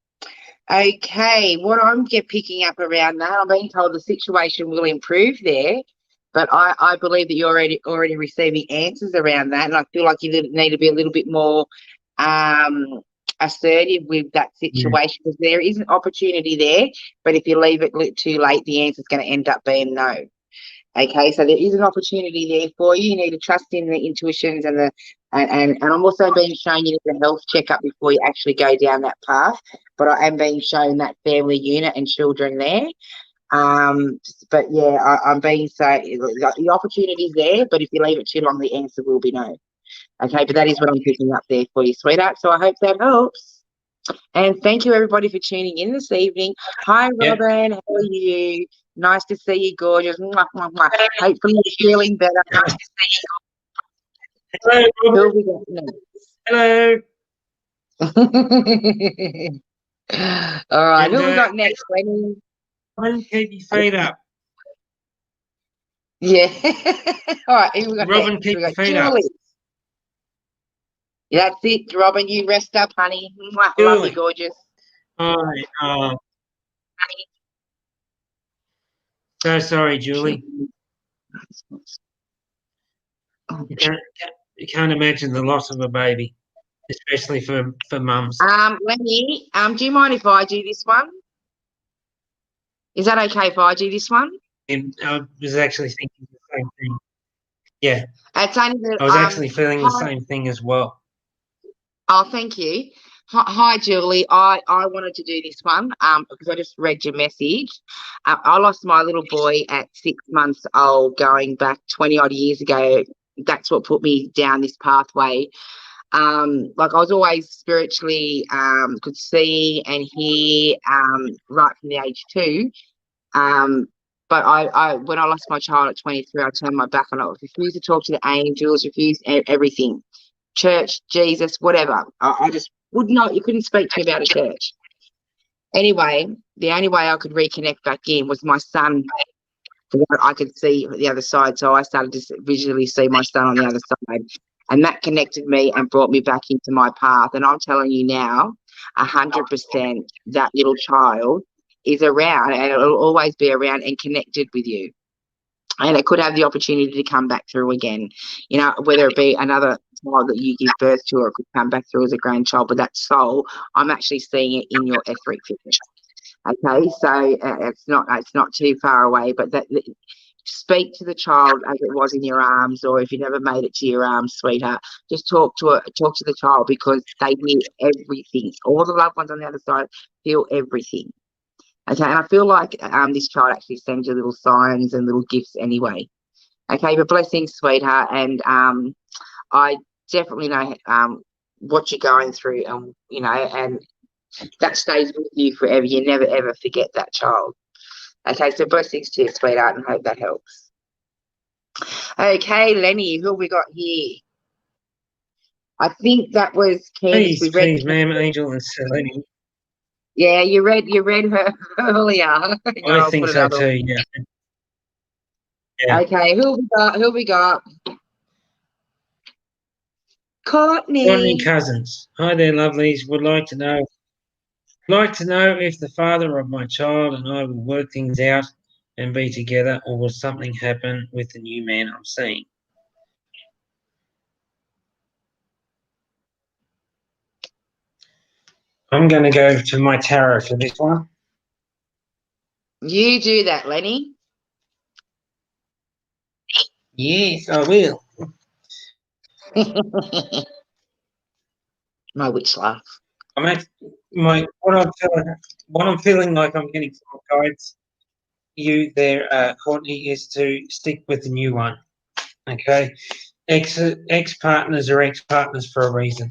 Okay, what I'm picking up around that, I'm being told the situation will improve there, but I believe that you're already receiving answers around that, and I feel like you need to be a little bit more assertive with that situation, because there is an opportunity there, but if you leave it too late, the answer is going to end up being no. Okay, so there is an opportunity there for you. You need to trust in the intuitions and I'm also being shown you need a health checkup before you actually go down that path. But I am being shown that family unit and children there. But yeah, I'm being the opportunity's there, but if you leave it too long, the answer will be no. Okay, but that is what I'm picking up there for you, sweetheart. So I hope that helps. And thank you, everybody, for tuning in this evening. Hi, Robin. How are you? Nice to see you, gorgeous. Mwah, mwah, mwah. Hopefully you're feeling better. Nice to see you. Hello, Robin. Hello. All right, And who we got next, Lenny? Robin, keep your feet up. Yeah. All right, who we got Robin, next? keep We your got feet up. Julie. That's it, Robin. You rest up, honey. Mwah, love you, Julie. gorgeous. Hi. So sorry, Julie. You can't imagine the loss of a baby, especially for mums. Lenny, do you mind if I do this one? Is that okay if I do this one? And I was actually thinking the same thing. Yeah, It's only that, I was actually feeling the hi. same thing as well. Oh, thank you. Hi, Julie. I wanted to do this one because I just read your message. I lost my little boy at 6 months old, going back 20 odd years ago. That's what put me down this pathway. Like I was always spiritually could see and hear right from the age 2. But I when I lost my child at 23, I turned my back on it. I refused to talk to the angels, refused everything. Church, Jesus, whatever. I just would not, you couldn't speak to me about a church. Anyway, the only way I could reconnect back in was my son, what I could see the other side. So I started to visually see my son on the other side. And that connected me and brought me back into my path. And I'm telling you now, 100% that little child is around and it'll always be around and connected with you. And it could have the opportunity to come back through again, you know, whether it be another child that you give birth to, or it could come back through as a grandchild. But that soul, I'm actually seeing it in your etheric fitness. Okay, so it's not too far away, but that speak to the child as it was in your arms, or if you never made it to your arms, sweetheart, just talk to the child, because they hear everything. All the loved ones on the other side feel everything. Okay, and I feel like this child actually sends you little signs and little gifts anyway. Okay, but blessings, sweetheart, and I definitely know what you're going through, and you know, and that stays with you forever. You never ever forget that child. Okay, so blessings to you, sweetheart, and hope that helps. Okay, Lenny, who have we got here? I think that was Candice. We read. Please, ma'am, Angel and Selene. Yeah, you read her earlier. I think so too. Yeah. Yeah. Okay, who we got? Who we got? Courtney Courtney. Cousins. Hi there, lovelies. Would like to know if the father of my child and I will work things out and be together, or will something happen with the new man I'm seeing? I'm going to go to my tarot for this one. You do that, Lenny. Yes, I will. My witch laugh. What I'm feeling like I'm getting from guides you there, Courtney, is to stick with the new one. Okay, ex partners are ex partners for a reason.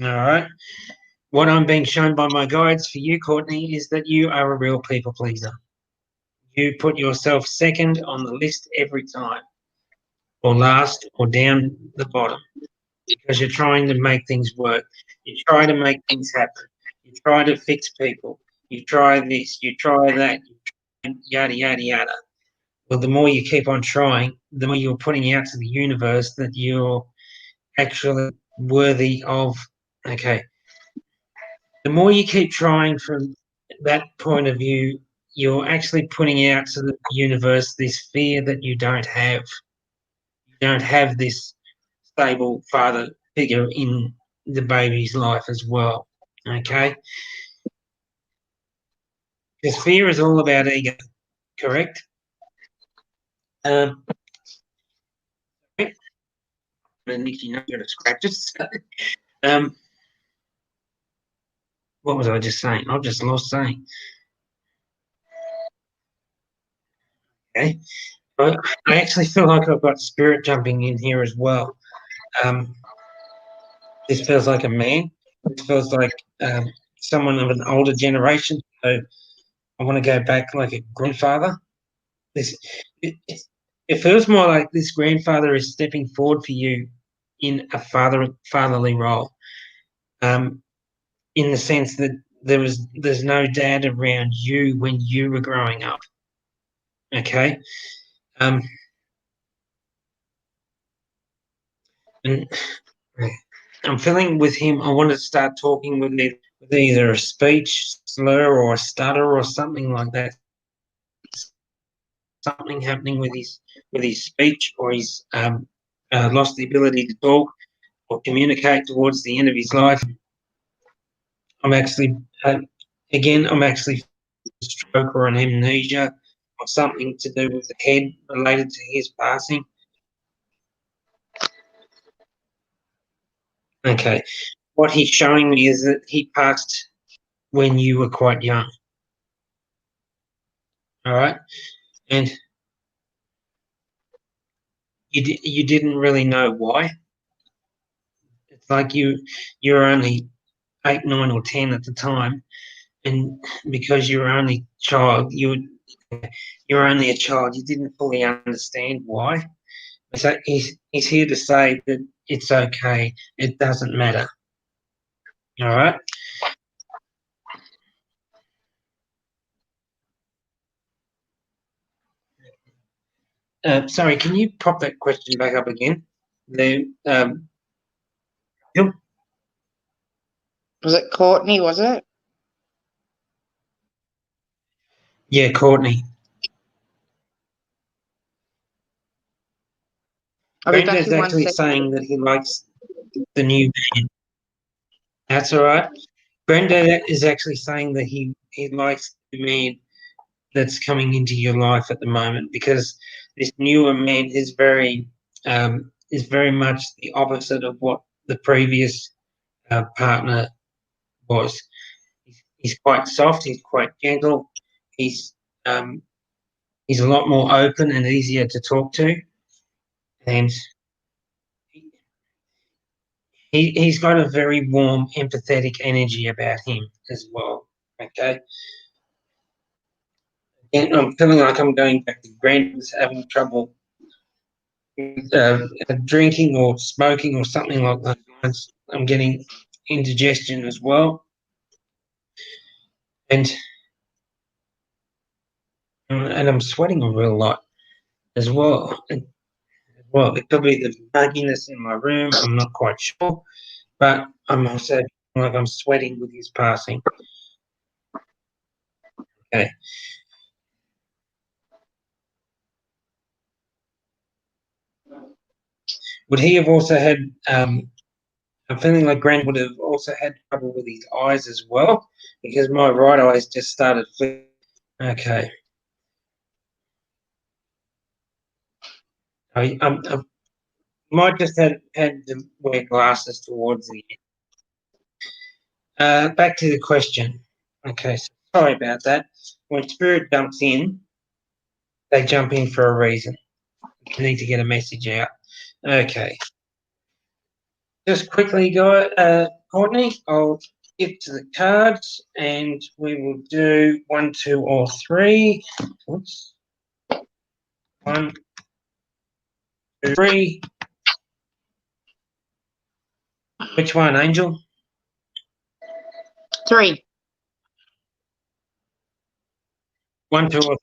All right. What I'm being shown by my guides for you, Courtney, is that you are a real people pleaser. You put yourself second on the list every time, or last, or down the bottom, because you're trying to make things work. You try to make things happen. You try to fix people. You try this, you try that, you try yada, yada, yada. Well, the more you keep on trying, the more you're putting out to the universe that you're actually worthy of. Okay. The more you keep trying from that point of view, you're actually putting out to the universe this fear that you don't have. You don't have this stable father figure in the baby's life as well. Okay? Because fear is all about ego, correct? And if you know you're going to scratch it. What was I just saying? I've just lost saying. Okay. I actually feel like I've got spirit jumping in here as well. This feels like a man. This feels like someone of an older generation. So I want to go back like a grandfather. It feels more like this grandfather is stepping forward for you in a fatherly role. in the sense that there's no dad around you when you were growing up. Okay. And I'm feeling with him, I want to start talking with either a speech slur or a stutter or something like that. Something happening with his speech, or he's lost the ability to talk or communicate towards the end of his life. I'm actually, I'm actually a stroke or an amnesia or something to do with the head related to his passing. Okay. What he's showing me is that he passed when you were quite young. All right. And you didn't really know why. It's like you're only 8, 9 or 10 at the time. And because you're only child, you're only a child, you didn't fully understand why. So he's here to say that it's okay. It doesn't matter. All right. Sorry, can you pop that question back up again? Was it Courtney, was it? Yeah, Courtney. Brenda's actually saying that he likes the new man. That's all right. Brenda is actually saying that he likes the man that's coming into your life at the moment, because this newer man is very much the opposite of what the previous partner was. He's quite soft. He's quite gentle. He's a lot more open and easier to talk to, and he's got a very warm, empathetic energy about him as well. Okay. And I'm feeling like I'm going back to Brandon's having trouble drinking or smoking or something like that. I'm getting indigestion as well, and I'm sweating a real lot as well. Well, it could be the mugginess in my room. I'm not quite sure, but I'm also feeling like I'm sweating with his passing. Okay. Would he have also had? I'm feeling like Grant would have also had trouble with his eyes as well, because my right eye's just started flickering. Okay. I might just had to wear glasses towards the end. Back to the question. Okay, so sorry about that. When spirit jumps in, they jump in for a reason. They need to get a message out. Okay. Just quickly, Courtney, I'll get to the cards and we will do 1, 2, or 3. Oops. 1, 2, 3. Which one, Angel? 3. 1, 2, or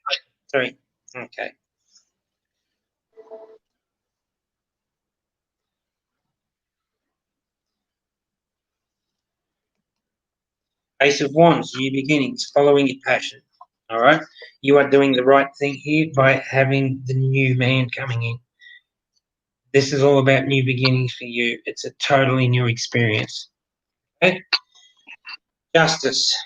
3. Okay. Ace of Wands, new beginnings, following your passion. All right. You are doing the right thing here by having the new man coming in. This is all about new beginnings for you. It's a totally new experience. Okay. Justice.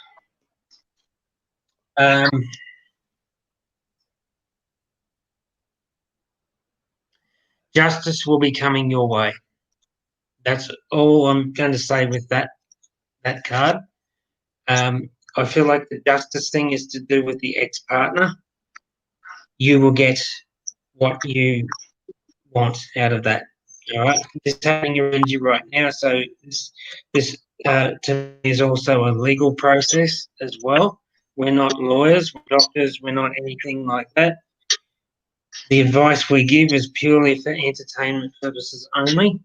Justice will be coming your way. That's all I'm going to say with that card. I feel like the justice thing is to do with the ex-partner. You will get what you want out of that. All right, this is happening around you right now. So this to me is also a legal process as well. We're not lawyers, we're doctors, we're not anything like that. The advice we give is purely for entertainment purposes only.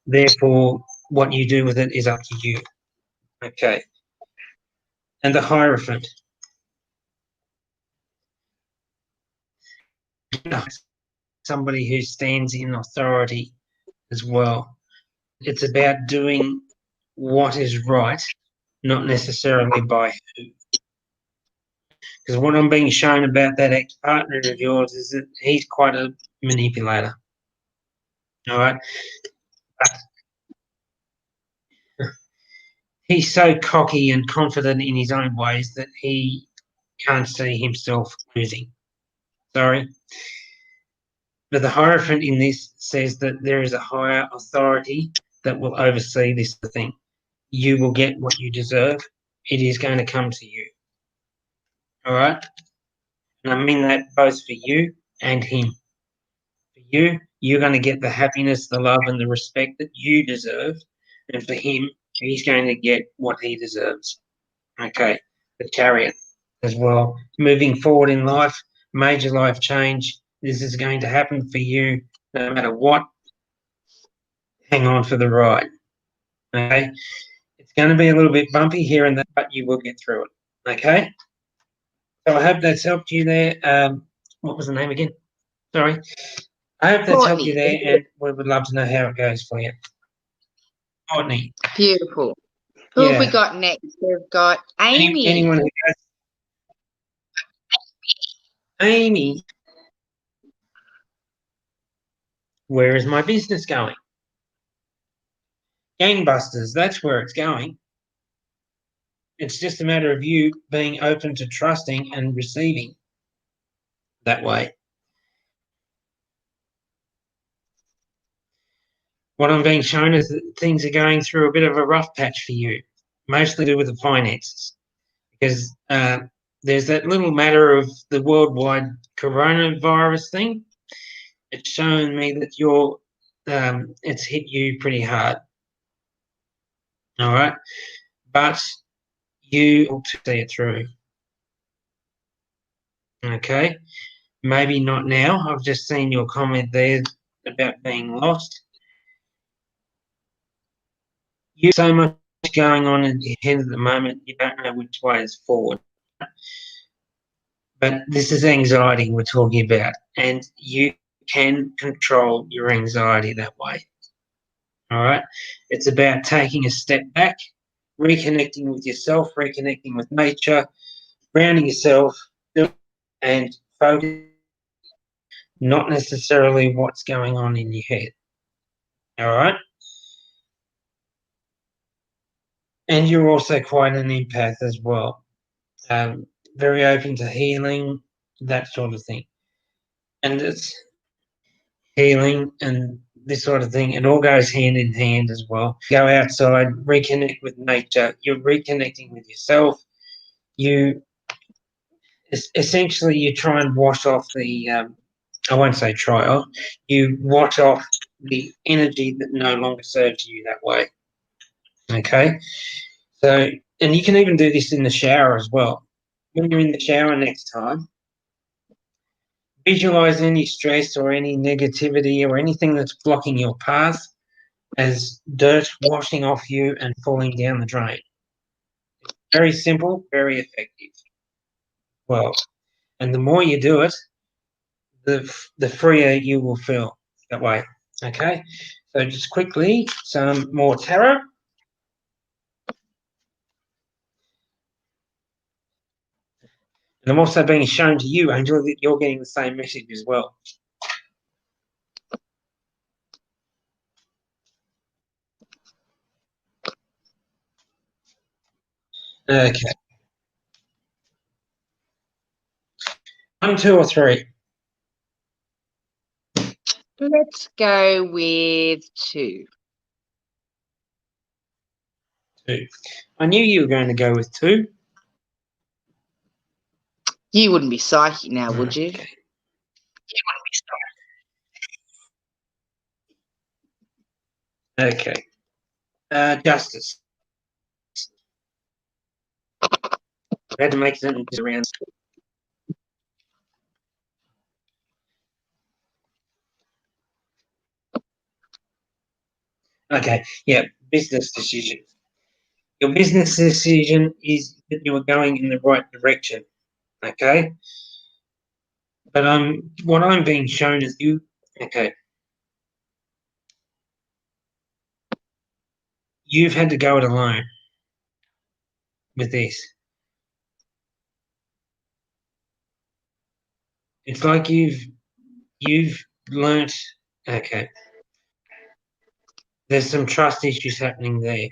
Therefore, what you do with it is up to you. Okay. and the Hierophant. Somebody who stands in authority as well. It's about doing what is right, not necessarily by who. Because what I'm being shown about that ex-partner of yours is that he's quite a manipulator. All right? But he's so cocky and confident in his own ways that he can't see himself losing. Sorry. But the Hierophant in this says that there is a higher authority that will oversee this thing. You will get what you deserve. It is going to come to you. All right? And I mean that both for you and him. For you, you're going to get the happiness, the love, and the respect that you deserve. And for him, he's going to get what he deserves. Okay? The Chariot as well. Moving forward in life, major life change. This is going to happen for you no matter what. Hang on for the ride. Okay? It's going to be a little bit bumpy here and there, but you will get through it. Okay? So I hope that's helped you there. What was the name again? Sorry. I hope that's helped you there, and we would love to know how it goes for you. Courtney. Beautiful. Who have we got next? We've got Amy. Anyone who goes. Amy. Where is my business going? Gangbusters, that's where it's going. It's just a matter of you being open to trusting and receiving that way. What I'm being shown is that things are going through a bit of a rough patch for you, mostly to do with the finances, because there's that little matter of the worldwide coronavirus thing. It's showing me that you're, it's hit you pretty hard. All right, but you will see it through. Okay, maybe not now. I've just seen your comment there about being lost. You so much going on in your head at the moment, you don't know which way is forward. But this is anxiety we're talking about, and you can control your anxiety that way. All right? It's about taking a step back, reconnecting with yourself, reconnecting with nature, grounding yourself, and focus, not necessarily what's going on in your head. All right? And you're also quite an empath as well. Very open to healing, that sort of thing. And it's healing and this sort of thing. It all goes hand in hand as well. Go outside, reconnect with nature. You're reconnecting with yourself. You essentially you try and wash off the. I won't say try off. You wash off the energy that no longer serves you that way. Okay, so and you can even do this in the shower as well. When you're in the shower next time, visualize any stress or any negativity or anything that's blocking your path as dirt washing off you and falling down the drain. Very simple, very effective. Well, and the more you do it, the freer you will feel that way. Okay, so just quickly, some more tarot. And I'm also being shown to you, Angel, that you're getting the same message as well. Okay. 1, 2, or 3? Let's go with 2. 2. I knew you were going to go with 2. You wouldn't be psychic now, would you? Okay. You wouldn't be psychic. Okay. Justice. I had to make sentences around. Okay, yeah, business decisions. Your business decision is that you are going in the right direction, okay? But what I'm being shown is you've had to go it alone with this. It's like you've learnt, okay, there's some trust issues happening there,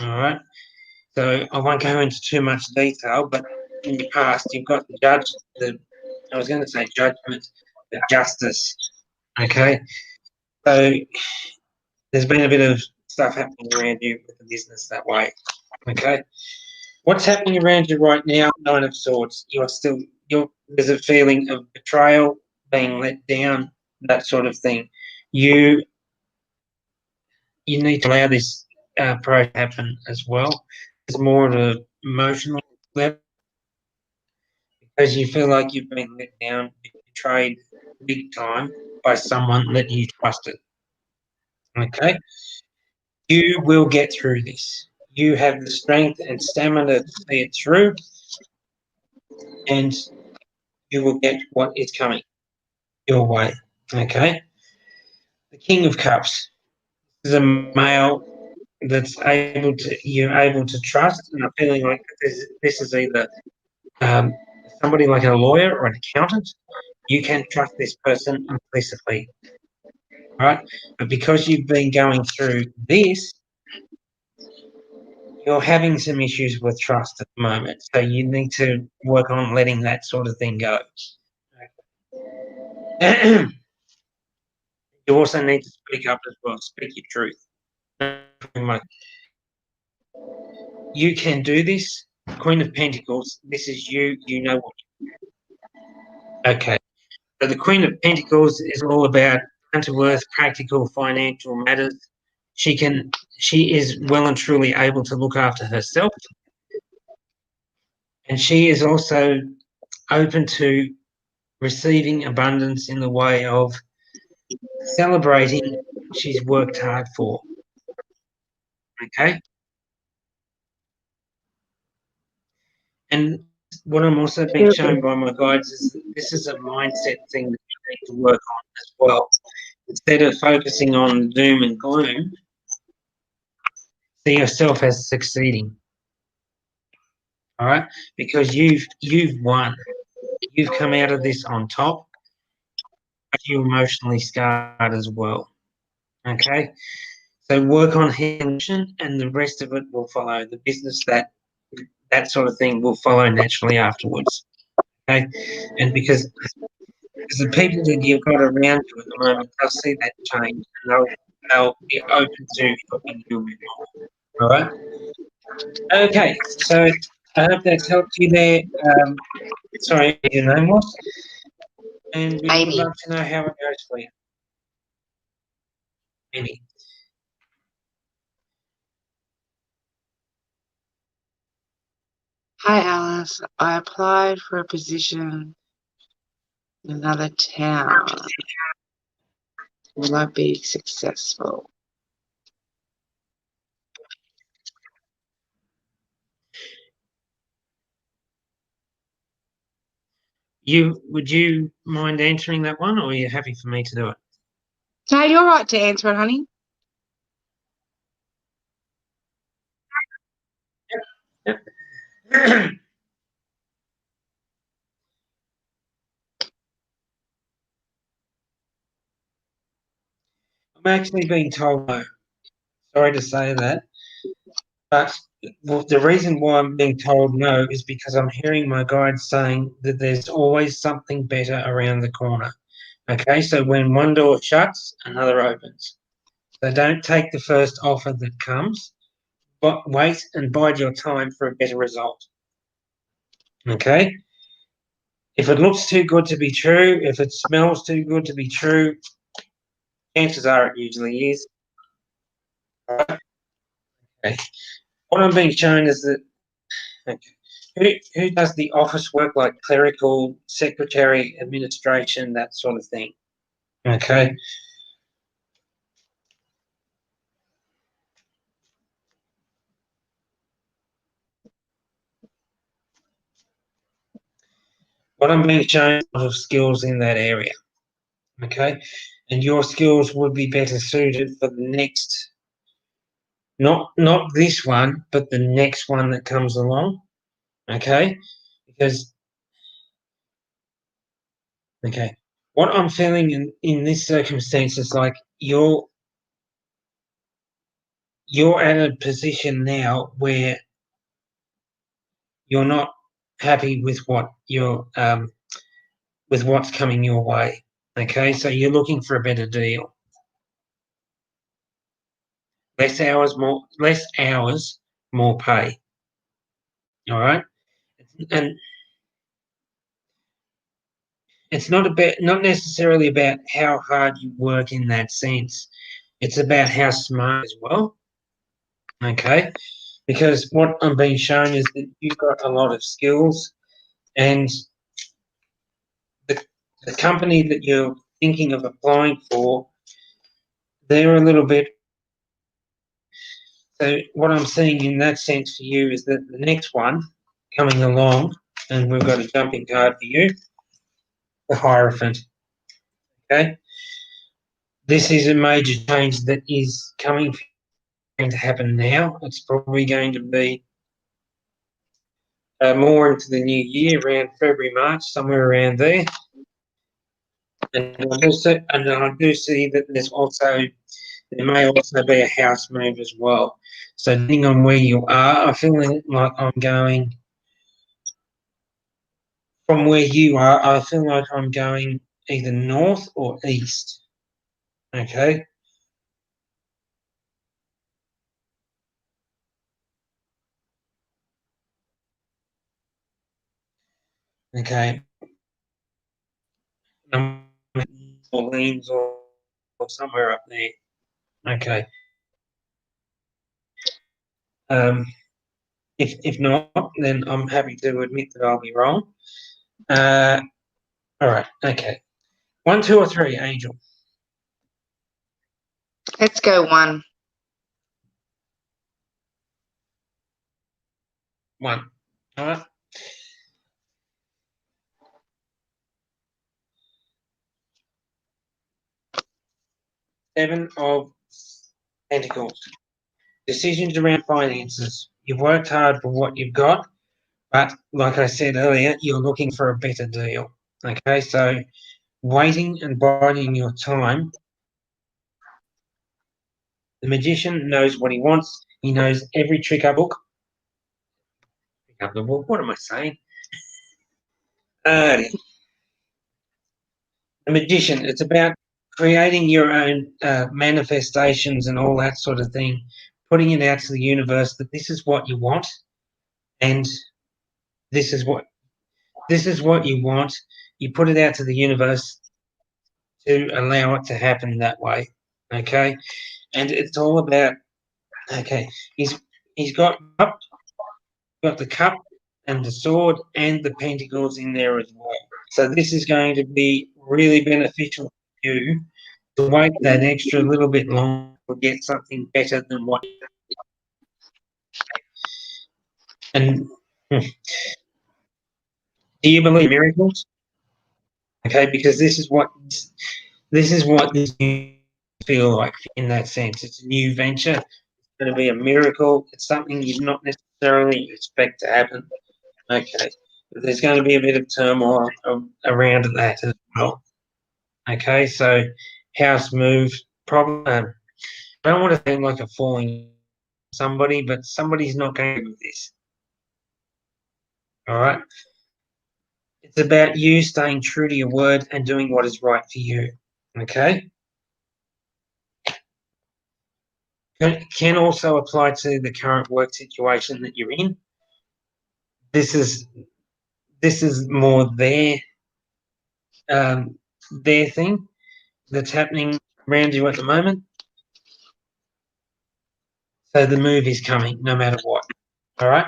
all right? So I won't go into too much detail, but in the past you've got I was going to say judgment, but justice, okay? So there's been a bit of stuff happening around you with the business that way, okay? What's happening around you right now, Nine of Swords, there's a feeling of betrayal, being let down, that sort of thing. You need to allow this process to happen as well. It's more of an emotional level because you feel like you've been let down, betrayed big time by someone that you trusted. Okay? You will get through this. You have the strength and stamina to see it through, and you will get what is coming your way. Okay? The King of Cups is a male that's you're able to trust, and I'm feeling like this is either somebody like a lawyer or an accountant. You can trust this person implicitly, right? But because you've been going through this, you're having some issues with trust at the moment. So you need to work on letting that sort of thing go. You also need to speak up as well, speak your truth. You can do this. Queen of Pentacles, this is you, you know what. Okay. So the Queen of Pentacles is all about down to earth, practical, financial matters. She is well and truly able to look after herself. And she is also open to receiving abundance in the way of celebrating she's worked hard for. Okay? And what I'm also being shown by my guides is that this is a mindset thing that you need to work on as well. Instead of focusing on doom and gloom, see yourself as succeeding. All right? Because you've won. You've come out of this on top. You're emotionally scarred as well. Okay? So work on healing and the rest of it will follow. The business that sort of thing will follow naturally afterwards. Okay? And because the people that you've got around you at the moment, they'll see that change and they'll be open to helping you with more. All right? Okay, so I hope that's helped you there. Sorry, your name was? And we would love to know how it goes for you. Amy. Hi, Alice. I applied for a position in another town. Will I be successful? Would you mind answering that one, or are you happy for me to do it? No, you're right to answer it, honey. Yep. I'm actually being told no. Sorry to say that, but the reason why I'm being told no is because I'm hearing my guides saying that there's always something better around the corner. Okay, so when one door shuts, another opens. So don't take the first offer that comes, but wait and bide your time for a better result. Okay? If it looks too good to be true, if it smells too good to be true, chances are it usually is. Okay. What I'm being shown is that who does the office work, like clerical, secretary, administration, that sort of thing. Okay. what I'm being shown is a lot of skills in that area. Okay, and your skills would be better suited for the next, not this one, but the next one that comes along. Okay, because what I'm feeling in this circumstance is like you're at a position now where you're not happy with what you're with what's coming your way. Okay, so you're looking for a better deal. Less hours, more pay. All right, and it's not necessarily about how hard you work in that sense. It's about how smart as well. Okay, because what I'm being shown is that you've got a lot of skills, and the company that you're thinking of applying for, they're a little bit. So what I'm seeing in that sense for you is that the next one coming along, and we've got a jumping card for you, the Hierophant. Okay, this is a major change that is going to happen now. It's probably going to be more into the new year, around February, March, somewhere around there. And I do see that there may also be a house move as well. So depending on where you are, I feel like I'm going from where you are. I feel like I'm going either north or east. Okay. Okay. Orleans or somewhere up there. Okay. If not, then I'm happy to admit that I'll be wrong. All right. Okay. 1, 2, or 3, Angel. Let's go 1. 1. All right. Seven of Pentacles. Decisions around finances. You've worked hard for what you've got, but like I said earlier, you're looking for a better deal. Okay, so waiting and biding your time. The Magician knows what he wants. He knows every trick up book. Trick up the book. What am I saying? The Magician. It's about creating your own manifestations and all that sort of thing. Putting it out to the universe that this is what you want, and this is what you want. You put it out to the universe to allow it to happen that way. Okay, and it's all about. Okay, he's got the cup and the sword and the pentacles in there as well. So this is going to be really beneficial for you to wait that extra little bit longer to get something better than what. And do you believe in miracles? Okay, because this is what this feel like in that sense. It's a new venture. It's going to be a miracle. It's something you not necessarily expect to happen. Okay, but there's going to be a bit of turmoil around that as well. Okay, so house move, problem. I don't want to think like a falling somebody, but somebody's not going to do this. All right. It's about you staying true to your word and doing what is right for you. Okay. Can also apply to the current work situation that you're in. This is more their thing that's happening around you at the moment. So the move is coming no matter what. All right.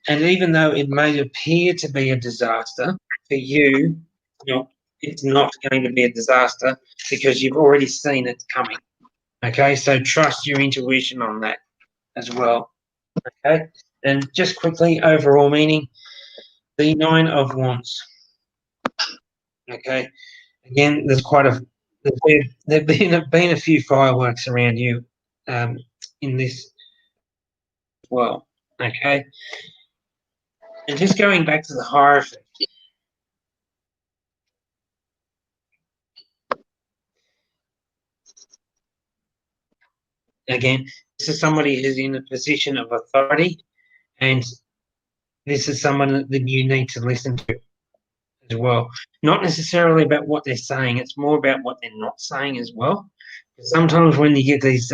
And even though it may appear to be a disaster, for you, it's not going to be a disaster because you've already seen it coming. Okay. So trust your intuition on that as well. Okay. And just quickly, overall meaning, the 9 of Wands. Okay. Again, there've been a few fireworks around you in this as well. Okay. And just going back to the Hierophant. Again, this is somebody who's in a position of authority, and this is someone that you need to listen to as well. Not necessarily about what they're saying, it's more about what they're not saying as well. Sometimes when you get these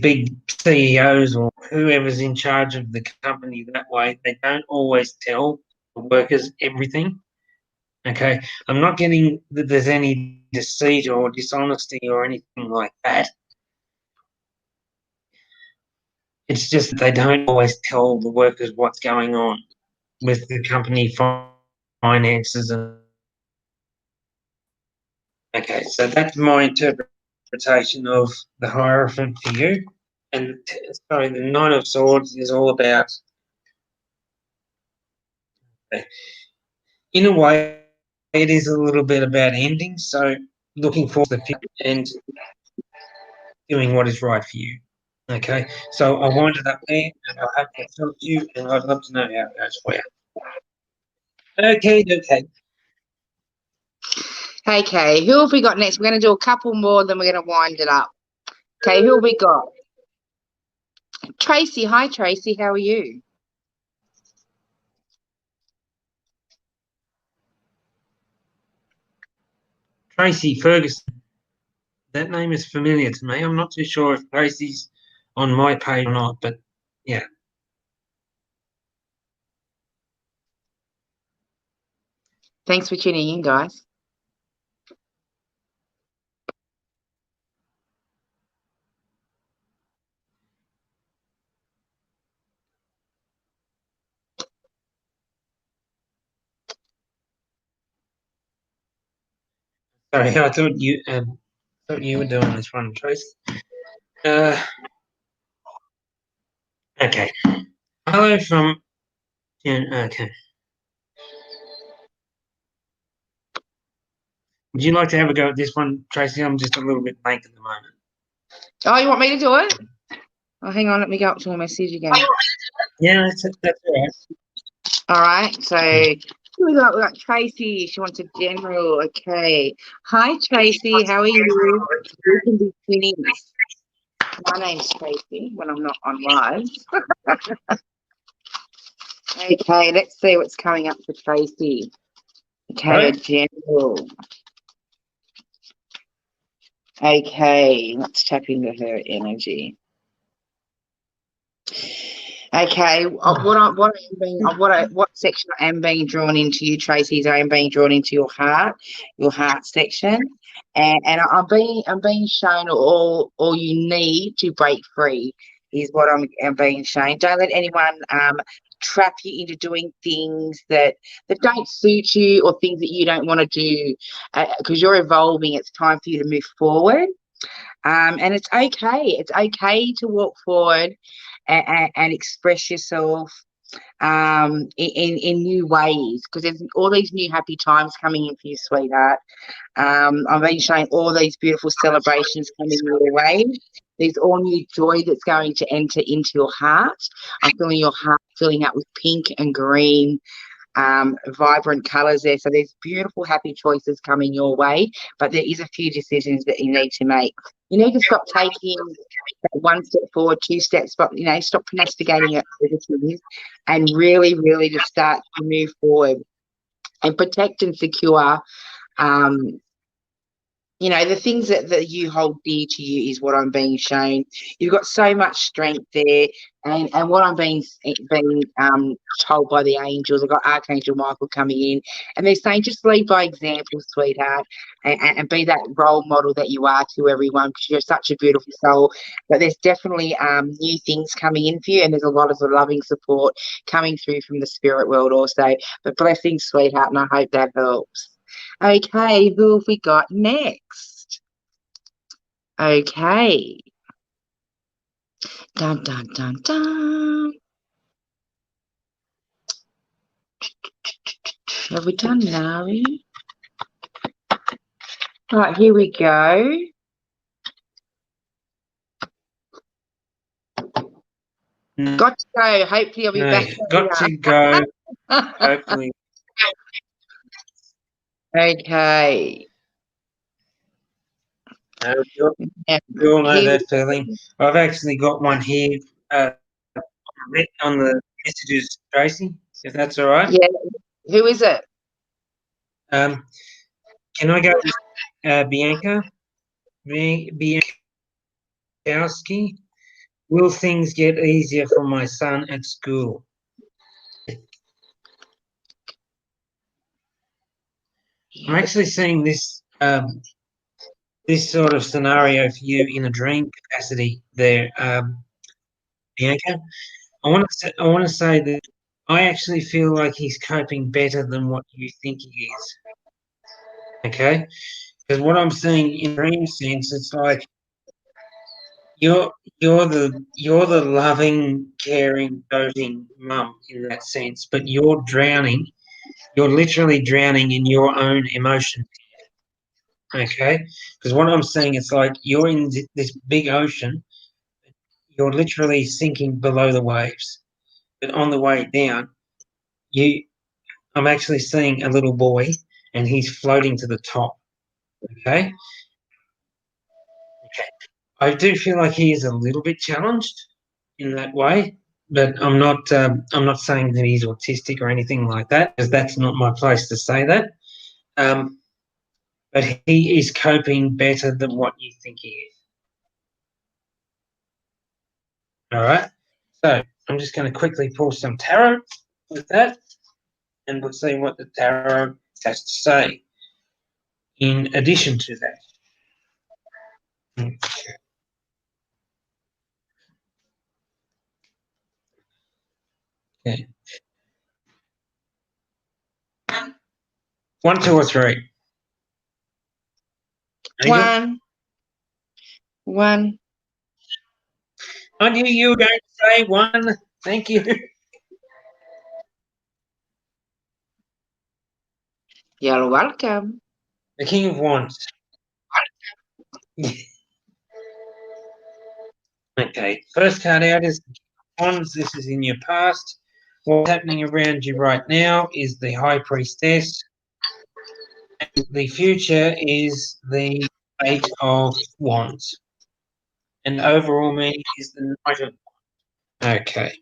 big CEOs or whoever's in charge of the company that way, they don't always tell the workers everything. Okay, I'm not getting that there's any deceit or dishonesty or anything like that. It's just that they don't always tell the workers what's going on with the company finances. Okay, so that's my interpretation of the Hierophant for you. And sorry, the Nine of Swords is all about, in a way, it is a little bit about ending. So looking forward to the future and doing what is right for you. Okay, so I wind it up there, and I hope that's helped you, and I'd love to know how it goes for you. Okay. Okay, who have we got next? We're going to do a couple more, then we're going to wind it up. Okay, who have we got? Tracy. Hi, Tracy. How are you? Tracy Ferguson. That name is familiar to me. I'm not too sure if Tracy's on my page or not, but yeah. Thanks for tuning in, guys. Sorry, I thought you were doing this one, Tracy. Okay. Hello from okay. Would you like to have a go at this one, Tracy? I'm just a little bit late at the moment. Oh, you want me to do it? Oh, hang on. Let me go up to my message again. Yeah, that's all right. All right. So we got Tracy. She wants a general. Okay. Hi, Tracy. How are you? You can be finished. My name's Tracy when I'm not on live. Okay. Let's see what's coming up for Tracy. Okay, Right. a general. Okay, let's tap into her energy. Okay, what section I am being drawn into you, Tracy? Is I am being drawn into your heart section, and I'm being shown all you need to break free is what I'm being shown. Don't let anyone trap you into doing things that don't suit you or things that you don't want to do, because you're evolving. It's time for you to move forward. And it's okay. It's okay to walk forward and express yourself in new ways, because there's all these new happy times coming in for you, sweetheart. I'm being shown all these beautiful celebrations coming your way. There's all new joy that's going to enter into your heart. I'm feeling your heart filling up with pink and green, vibrant colors there. So there's beautiful, happy choices coming your way, but there is a few decisions that you need to make. You need to stop taking one step forward, two steps, but stop investigating it and really, really just start to move forward and protect and secure. The things that you hold dear to you is what I'm being shown. You've got so much strength there, and what I'm being told by the angels. I've got Archangel Michael coming in, and they're saying just lead by example, sweetheart, and be that role model that you are to everyone, because you're such a beautiful soul. But there's definitely new things coming in for you, and there's a lot of loving support coming through from the spirit world also. But blessings, sweetheart, and I hope that helps. Okay, who have we got next? Okay. Dun, dun, dun, dun. Have we done Nari? Right, here we go. No, Got to go. Hopefully I'll be back. got to go. Hopefully. Okay. We all know that feeling. I've actually got one here on the messages, Tracy, if that's all right. Yeah. Who is it? Can I go with Bianca? Biankowski? Will things get easier for my son at school? I'm actually seeing this this sort of scenario for you in a dream capacity there, Bianca. I want to say that I actually feel like he's coping better than what you think he is. Okay, because what I'm seeing in dream sense, it's like you're the loving, caring, doting mum in that sense, but you're drowning. You're literally drowning in your own emotions. Okay, because what I'm seeing, it's like you're in this big ocean. You're literally sinking below the waves, but on the way down, I'm actually seeing a little boy, and he's floating to the top. Okay. I do feel like he is a little bit challenged in that way, but I'm not saying that he's autistic or anything like that, because that's not my place to say that. But he is coping better than what you think he is. All right. So I'm just going to quickly pull some tarot with that, and we'll see what the tarot has to say in addition to that. Okay. 1, 2, or 3. Angel? One. I knew you were going to say 1. Thank you. You're welcome. The King of Wands. Okay, first card out is the King of Wands. This is in your past. What's happening around you right now is the High Priestess. And the future is the 8 of Wands. And the overall meaning is the Knight of Wands. Okay.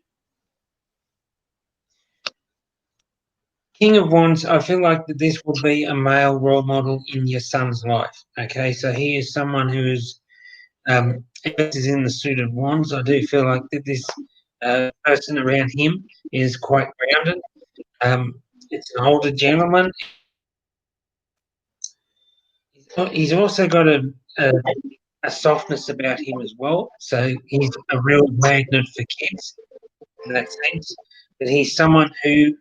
King of Wands, I feel like that this will be a male role model in your son's life. Okay, so he is someone who is is in the suit of wands. I do feel like that this person around him is quite grounded. It's an older gentleman. He's also got a softness about him as well. So he's a real magnet for kids in that sense. But he's someone who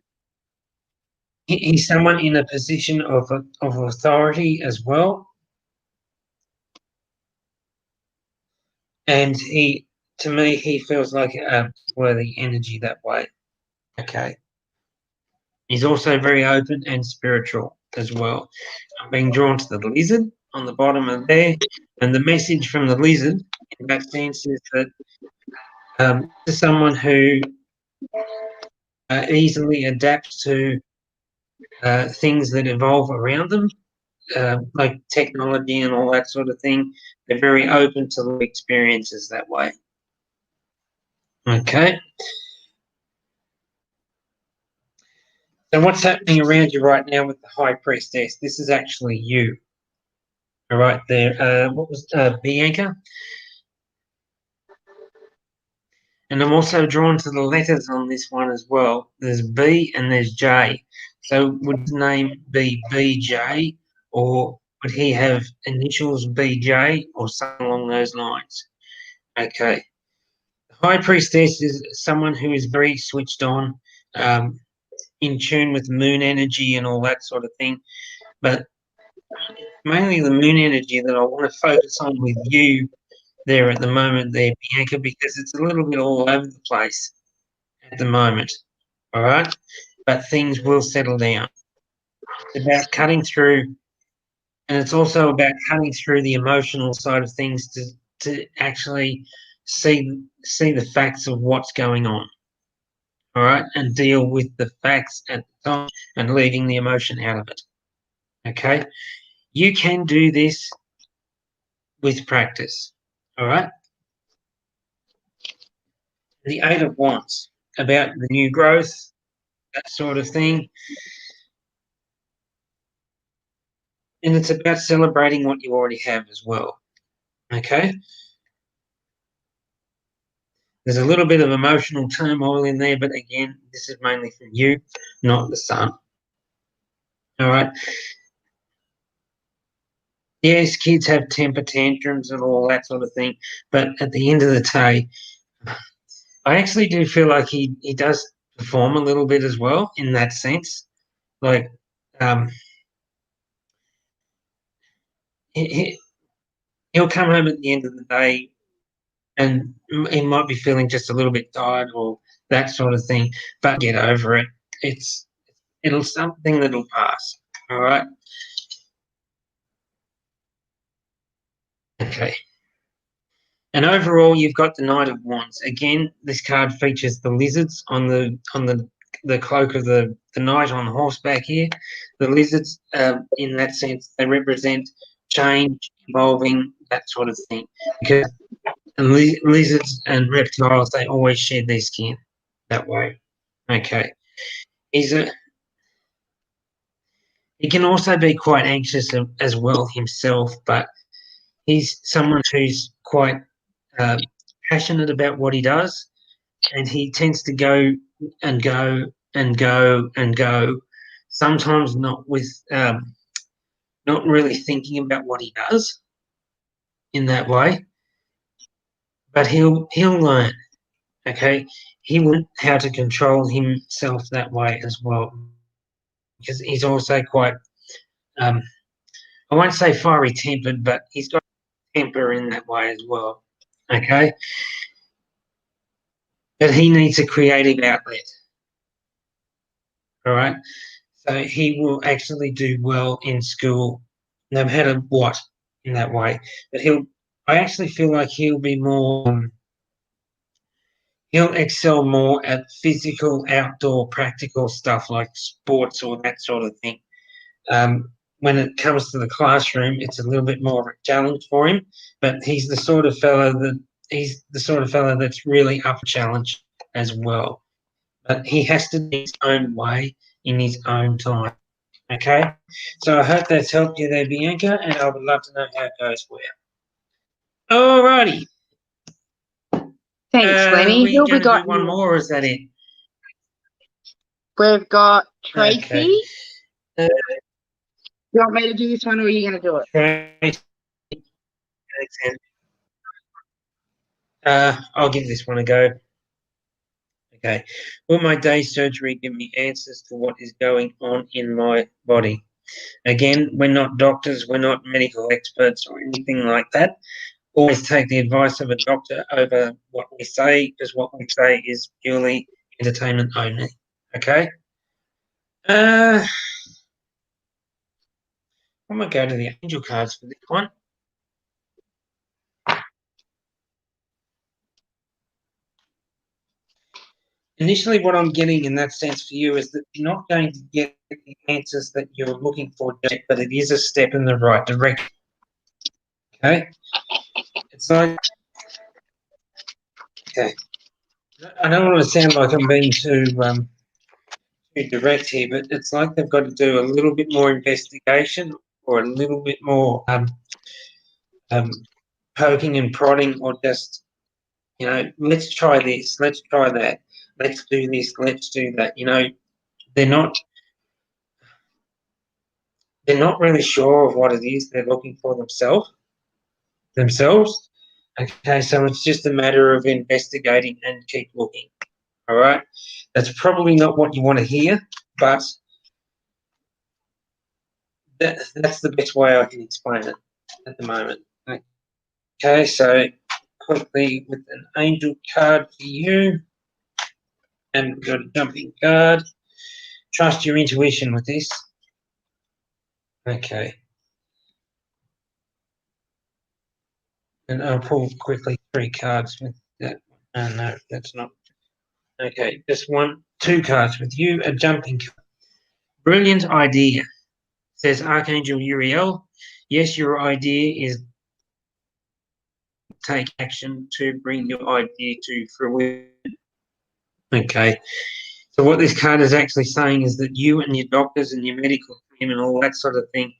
he's someone in a position of authority as well. And to me, he feels like a worthy energy that way. Okay. He's also very open and spiritual as well. I'm being drawn to the lizard on the bottom of there, and the message from the lizard in that sense is that this is someone who easily adapts to things that evolve around them, like technology and all that sort of thing. They're very open to experiences that way. Okay. So what's happening around you right now with the High Priestess? This is actually you. All right there. What was Bianca? And I'm also drawn to the letters on this one as well. There's B and there's J. So would his name be BJ, or would he have initials BJ or something along those lines? Okay. The High Priestess is someone who is very switched on, in tune with moon energy and all that sort of thing. But mainly the moon energy that I want to focus on with you there at the moment there, Bianca, because it's a little bit all over the place at the moment, all right? But things will settle down. It's about cutting through And it's also about cutting through the emotional side of things to actually see the facts of what's going on. All right, and deal with the facts at the time and leaving the emotion out of it. Okay, you can do this with practice. All right. The Eight of Wands, about the new growth, that sort of thing. And it's about celebrating what you already have as well. Okay. There's a little bit of emotional turmoil in there, but again, this is mainly from you, not the sun. All right. Yes, kids have temper tantrums and all that sort of thing, but at the end of the day, I actually do feel like he does perform a little bit as well in that sense. Like, he'll come home at the end of the day and he might be feeling just a little bit tired or that sort of thing, but get over it. It'll something that'll pass. All right. Okay. And overall, you've got the Knight of Wands. Again, this card features the lizards on the cloak of the knight on horseback here. The lizards, in that sense, they represent change, evolving, that sort of thing. Because lizards and reptiles, they always shed their skin that way. Okay. He can also be quite anxious as well himself, but he's someone who's quite passionate about what he does, and he tends to go and go and go and go, sometimes not with not really thinking about what he does in that way, but he'll learn. Okay, he will learn how to control himself that way as well, because he's also quite I won't say fiery tempered, but he's got temper in that way as well. Okay, but he needs a creative outlet. All right, so he will actually do well in school, no matter what, in that way. But I actually feel like he'll be more. He'll excel more at physical, outdoor, practical stuff like sports or that sort of thing. When it comes to the classroom, it's a little bit more of a challenge for him. But he's the sort of fellow that's really up for challenge as well. But he has to do his own way in his own time. Okay, so I hope that's helped you there, Bianca, and I would love to know how it goes for you. Alrighty. Thanks, Lenny. We Who have we going to got? do one more, or is that it? We've got Tracy. Okay. You want me to do this one, or are you going to do it? Tracy. I'll give this one a go. Okay. Will my day surgery give me answers to what is going on in my body? Again, we're not doctors, we're not medical experts or anything like that. Always take the advice of a doctor over what we say, because what we say is purely entertainment only. Okay? I'm going to go to the angel cards for this one. Initially, what I'm getting in that sense for you is that you're not going to get the answers that you're looking for yet, but it is a step in the right direction. Okay? It's like, okay. I don't want to sound like I'm being too direct here, but it's like they've got to do a little bit more investigation or a little bit more poking and prodding, or just, let's try this, let's try that, let's do this, let's do that. They're not really sure of what it is they're looking for themselves. Okay, so it's just a matter of investigating and keep looking. All right, that's probably not what you want to hear, but that's the best way I can explain it at the moment. Okay, so quickly with an angel card for you, and we've got a jumping card. Trust your intuition with this. Okay. And I'll pull quickly 3 cards with that. No, that's not. Okay, just 2 cards with you. A jumping card. Brilliant idea, says Archangel Uriel. Yes, your idea is take action to bring your idea to fruition. Okay. So what this card is actually saying is that you and your doctors and your medical team and all that sort of thing,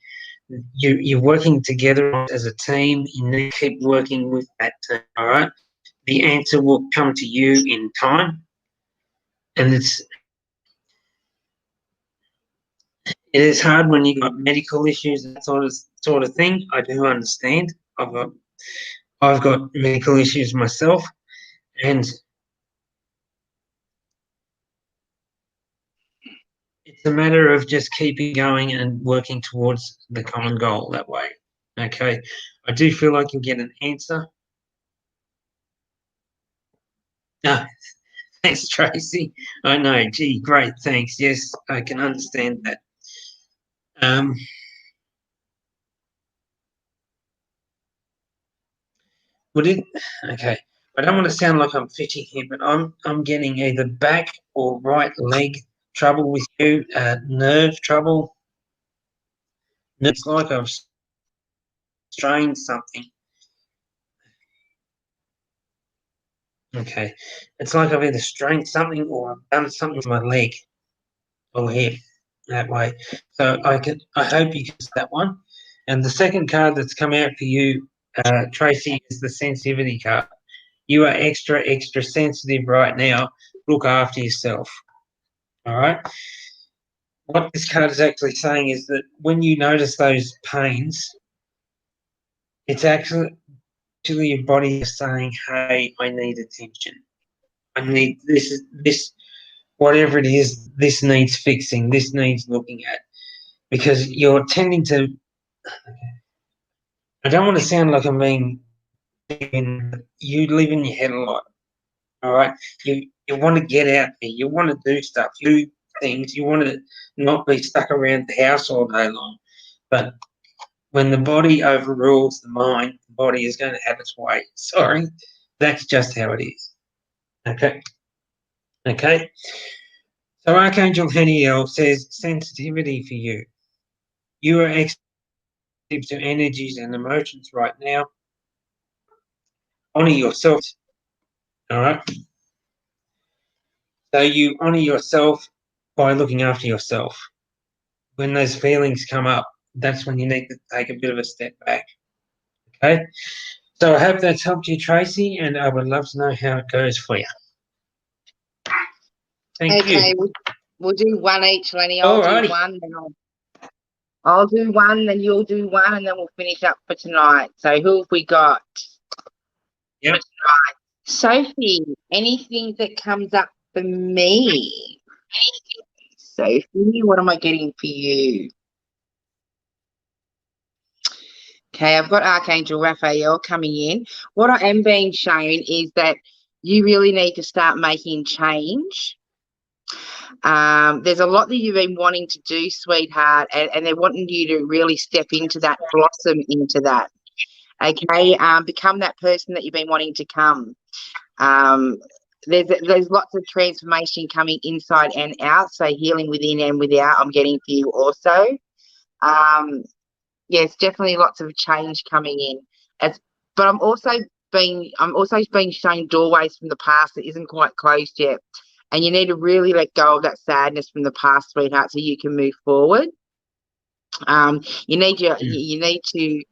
you're working together as a team. You need to keep working with that team, all right? The answer will come to you in time. And it is hard when you've got medical issues and that sort of thing. I do understand. I've got medical issues myself, and it's a matter of just keeping going and working towards the common goal that way. Okay, I do feel like you'll get an answer. No, thanks, Tracy. I know. Gee, great. Thanks. Yes, I can understand that. Okay. I don't want to sound like I'm fishing here, but I'm getting either back or right leg trouble with you, nerve trouble. It's like I've strained something. Okay. It's like I've either strained something or I've done something with my leg or hip that way. So I hope you can see that one. And the second card that's come out for you, Tracy, is the sensitivity card. You are extra sensitive right now. Look after yourself. All right. What this card is actually saying is that when you notice those pains, it's actually your body is saying, "Hey, I need attention. I need this, whatever it is. This needs fixing. This needs looking at." Because you're tending to. I don't want to sound like I'm being. You live in your head a lot. All right. You want to get out there. You want to do stuff. You do things. You want to not be stuck around the house all day long. But when the body overrules the mind, the body is going to have its way. Sorry, that's just how it is. Okay. Okay. So Archangel Haniel says sensitivity for you. You are sensitive to energies and emotions right now. Honor yourself. All right. So you honor yourself by looking after yourself. When those feelings come up, that's when you need to take a bit of a step back. Okay. So I hope that's helped you, Tracy, and I would love to know how it goes for you. Thank you. Okay, we'll do one each, Lenny. I'll do one, then I'll do one, then you'll do one, and then we'll finish up for tonight. So who have we got? Yep. Sophie, anything that comes up for me? Sophie, what am I getting for you? Okay, I've got Archangel Raphael coming in. What I am being shown is that you really need to start making change. There's a lot that you've been wanting to do, sweetheart, and they're wanting you to really step into that, blossom into that. Okay, become that person that you've been wanting to come. There's lots of transformation coming inside and out, so healing within and without I'm getting for you also. Yes, definitely lots of change coming in. But I'm also being shown doorways from the past that isn't quite closed yet. And you need to really let go of that sadness from the past, sweetheart, so you can move forward. You need to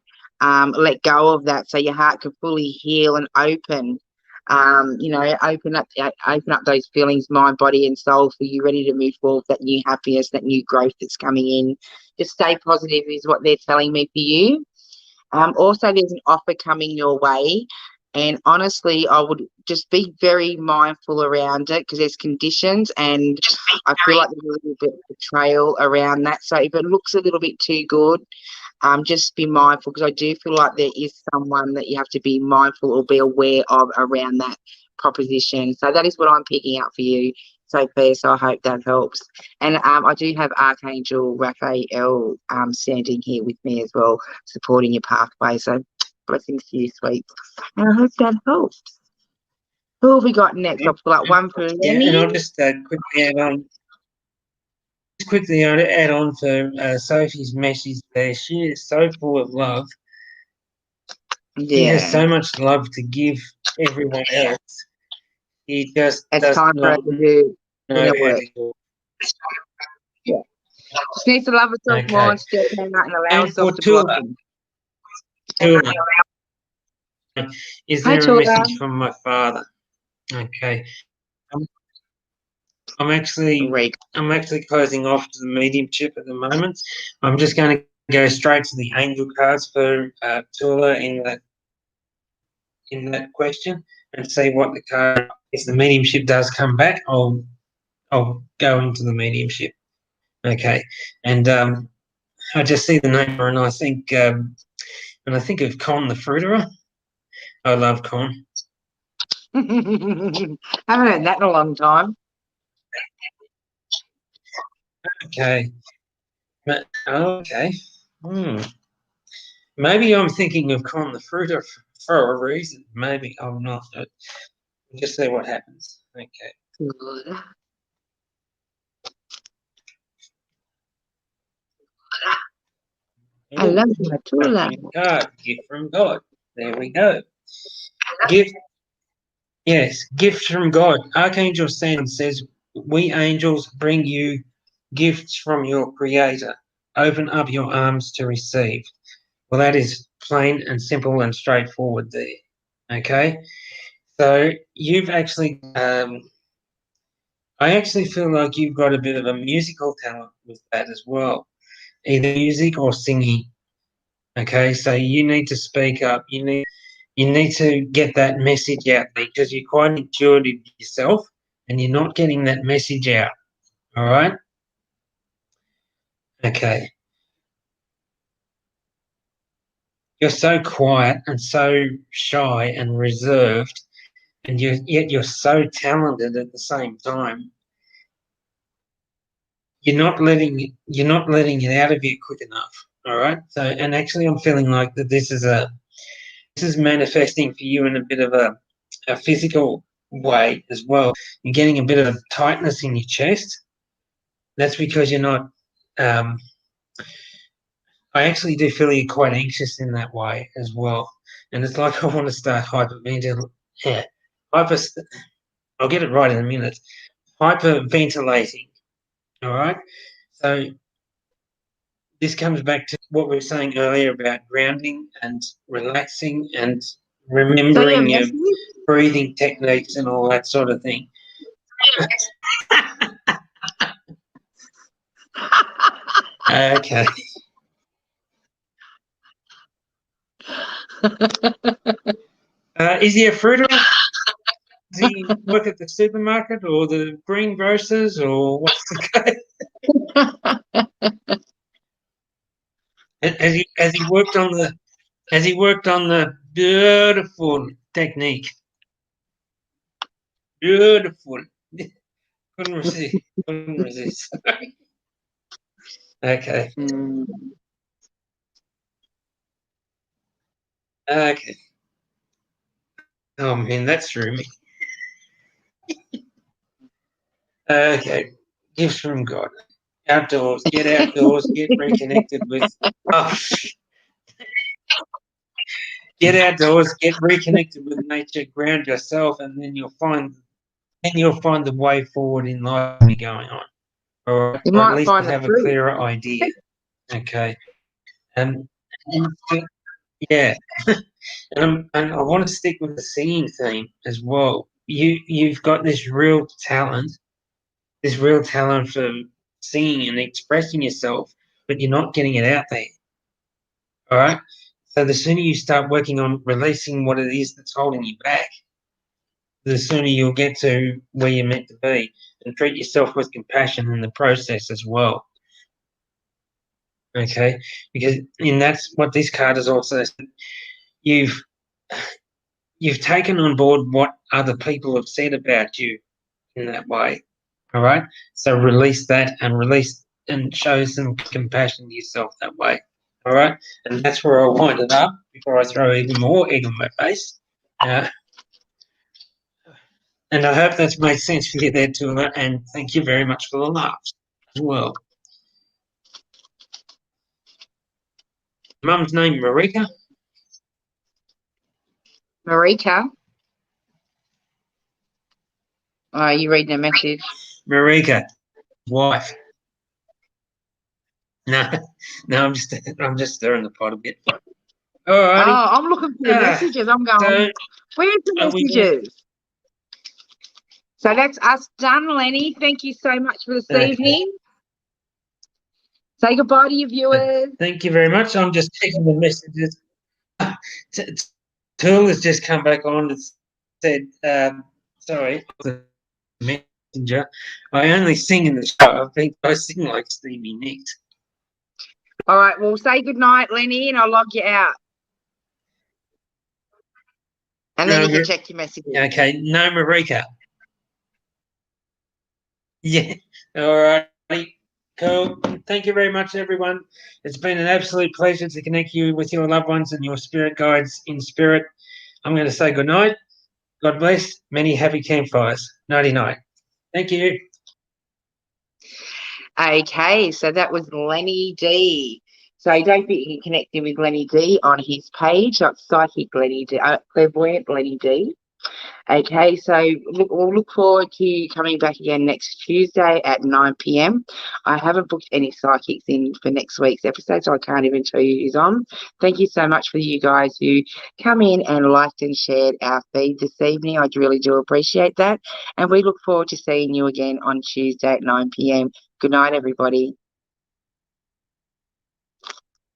let go of that so your heart can fully heal and open. Open up those feelings, mind, body, and soul, for you ready to move forward, that new happiness, that new growth that's coming in. Just stay positive is what they're telling me for you. Also, there's an offer coming your way. And honestly, I would just be very mindful around it, because there's conditions, and I feel like there's a little bit of betrayal around that. So if it looks a little bit too good, just be mindful, because I do feel like there is someone that you have to be mindful or be aware of around that proposition. So that is what I'm picking up for you, Sophia. So I hope that helps. And I do have Archangel Raphael standing here with me as well, supporting your pathway. So Blessings to you, sweet. And I hope that helps. Who have we got next? I'll pull up one for Yeah, Lenny. and I'll just quickly add on for Sophie's message there. She is so full of love. She has so much love to give everyone else. He just it's does time for her not to do know inner how work. to do it. Yeah. She needs to love herself more and step out and allow And herself for to Tula, blossom. is Hi, there a Tula. message from my father? Okay. I'm actually closing off to the mediumship at the moment. I'm just going to go straight to the angel cards for Tula in that question and see what the card. If the mediumship does come back, I'll go into the mediumship. Okay, and I just see the name and I think when I think of Con the fruiterer, I love Con. Haven't heard that in a long time. Okay. Okay. Maybe I'm thinking of Con the fruiterer for a reason. Maybe I'm not. But we'll just see what happens. Okay. Good. I love my Tula. Card, gift from God. There we go. Gift. Yes, gift from God. Archangel Sam says, "We angels bring you gifts from your Creator. Open up your arms to receive." Well, that is plain and simple and straightforward there. Okay, so you've actually, I actually feel like you've got a bit of a musical talent with that as well, either music or singing. Okay, so you need to speak up. You need to get that message out there because you're quite intuitive yourself and you're not getting that message out. All right? Okay. You're so quiet and so shy and reserved, and yet you're so talented at the same time. You're not letting it out of you quick enough. All right. So, and actually, I'm feeling like that this is manifesting for you in a bit of a physical way as well. You're getting a bit of tightness in your chest. That's because you're not. I actually do feel you're quite anxious in that way as well, and it's like I want to start hyperventilating. Yeah, I'll get it right in a minute. Hyperventilating. All right. So this comes back to what we were saying earlier about grounding and relaxing and remembering your breathing techniques and all that sort of thing. Okay. Is he a fruiterer? Does he work at the supermarket or the greengrocers or what's the case? Has he worked on the beautiful technique? Beautiful. Couldn't resist. Sorry. Okay. Okay. Oh man, that threw me. Okay. Gifts from God. Outdoors. Get outdoors. Get reconnected with. Oh. Get outdoors. Get reconnected with nature. Ground yourself, and then you'll find the way forward in life going on, or at least have a clearer idea. Okay. Yeah. And I want to stick with the singing theme as well. You've got this real talent for singing and expressing yourself, but you're not getting it out there. All right. So the sooner you start working on releasing what it is that's holding you back, the sooner you'll get to where you're meant to be, and treat yourself with compassion in the process as well. Okay, because that's what this card is also. You've taken on board what other people have said about you in that way. All right. So release that and show some compassion to yourself that way. All right, and that's where I'll wind it up before I throw even more egg on my face. And I hope that's made sense for you there, Tula, and thank you very much for the laughs as well. Mum's name, Marika? Marika? Oh, are you reading a message? Marika, wife. No, I'm just stirring the pot a bit. All righty. Oh, I'm looking for the messages. I'm going, where's the messages? So that's us done, Lenny. Thank you so much for this evening. Say goodbye to your viewers. Thank you very much. I'm just checking the messages. Tool has just come back on and said, sorry, the messenger. I only sing in the show. I sing like Stevie Nicks. All right, well, say goodnight, Lenny, and I'll log you out. And then you can check your messages. Okay, no Marika. Yeah, all right. Cool. Thank you very much, everyone. It's been an absolute pleasure to connect you with your loved ones and your spirit guides in spirit. I'm going to say good night. God bless. Many happy campfires. Nighty-night. Thank you. Okay, so that was Lenny D. So don't forget you can connect with Lenny D on his page. That's Psychic Lenny D, Clairvoyant Lenny D. Okay, so we'll look forward to you coming back again next Tuesday at 9 p.m. I haven't booked any psychics in for next week's episode, so I can't even tell you who's on. Thank you so much for you guys who come in and liked and shared our feed this evening. I really do appreciate that. And we look forward to seeing you again on Tuesday at 9 p.m. Good night, everybody.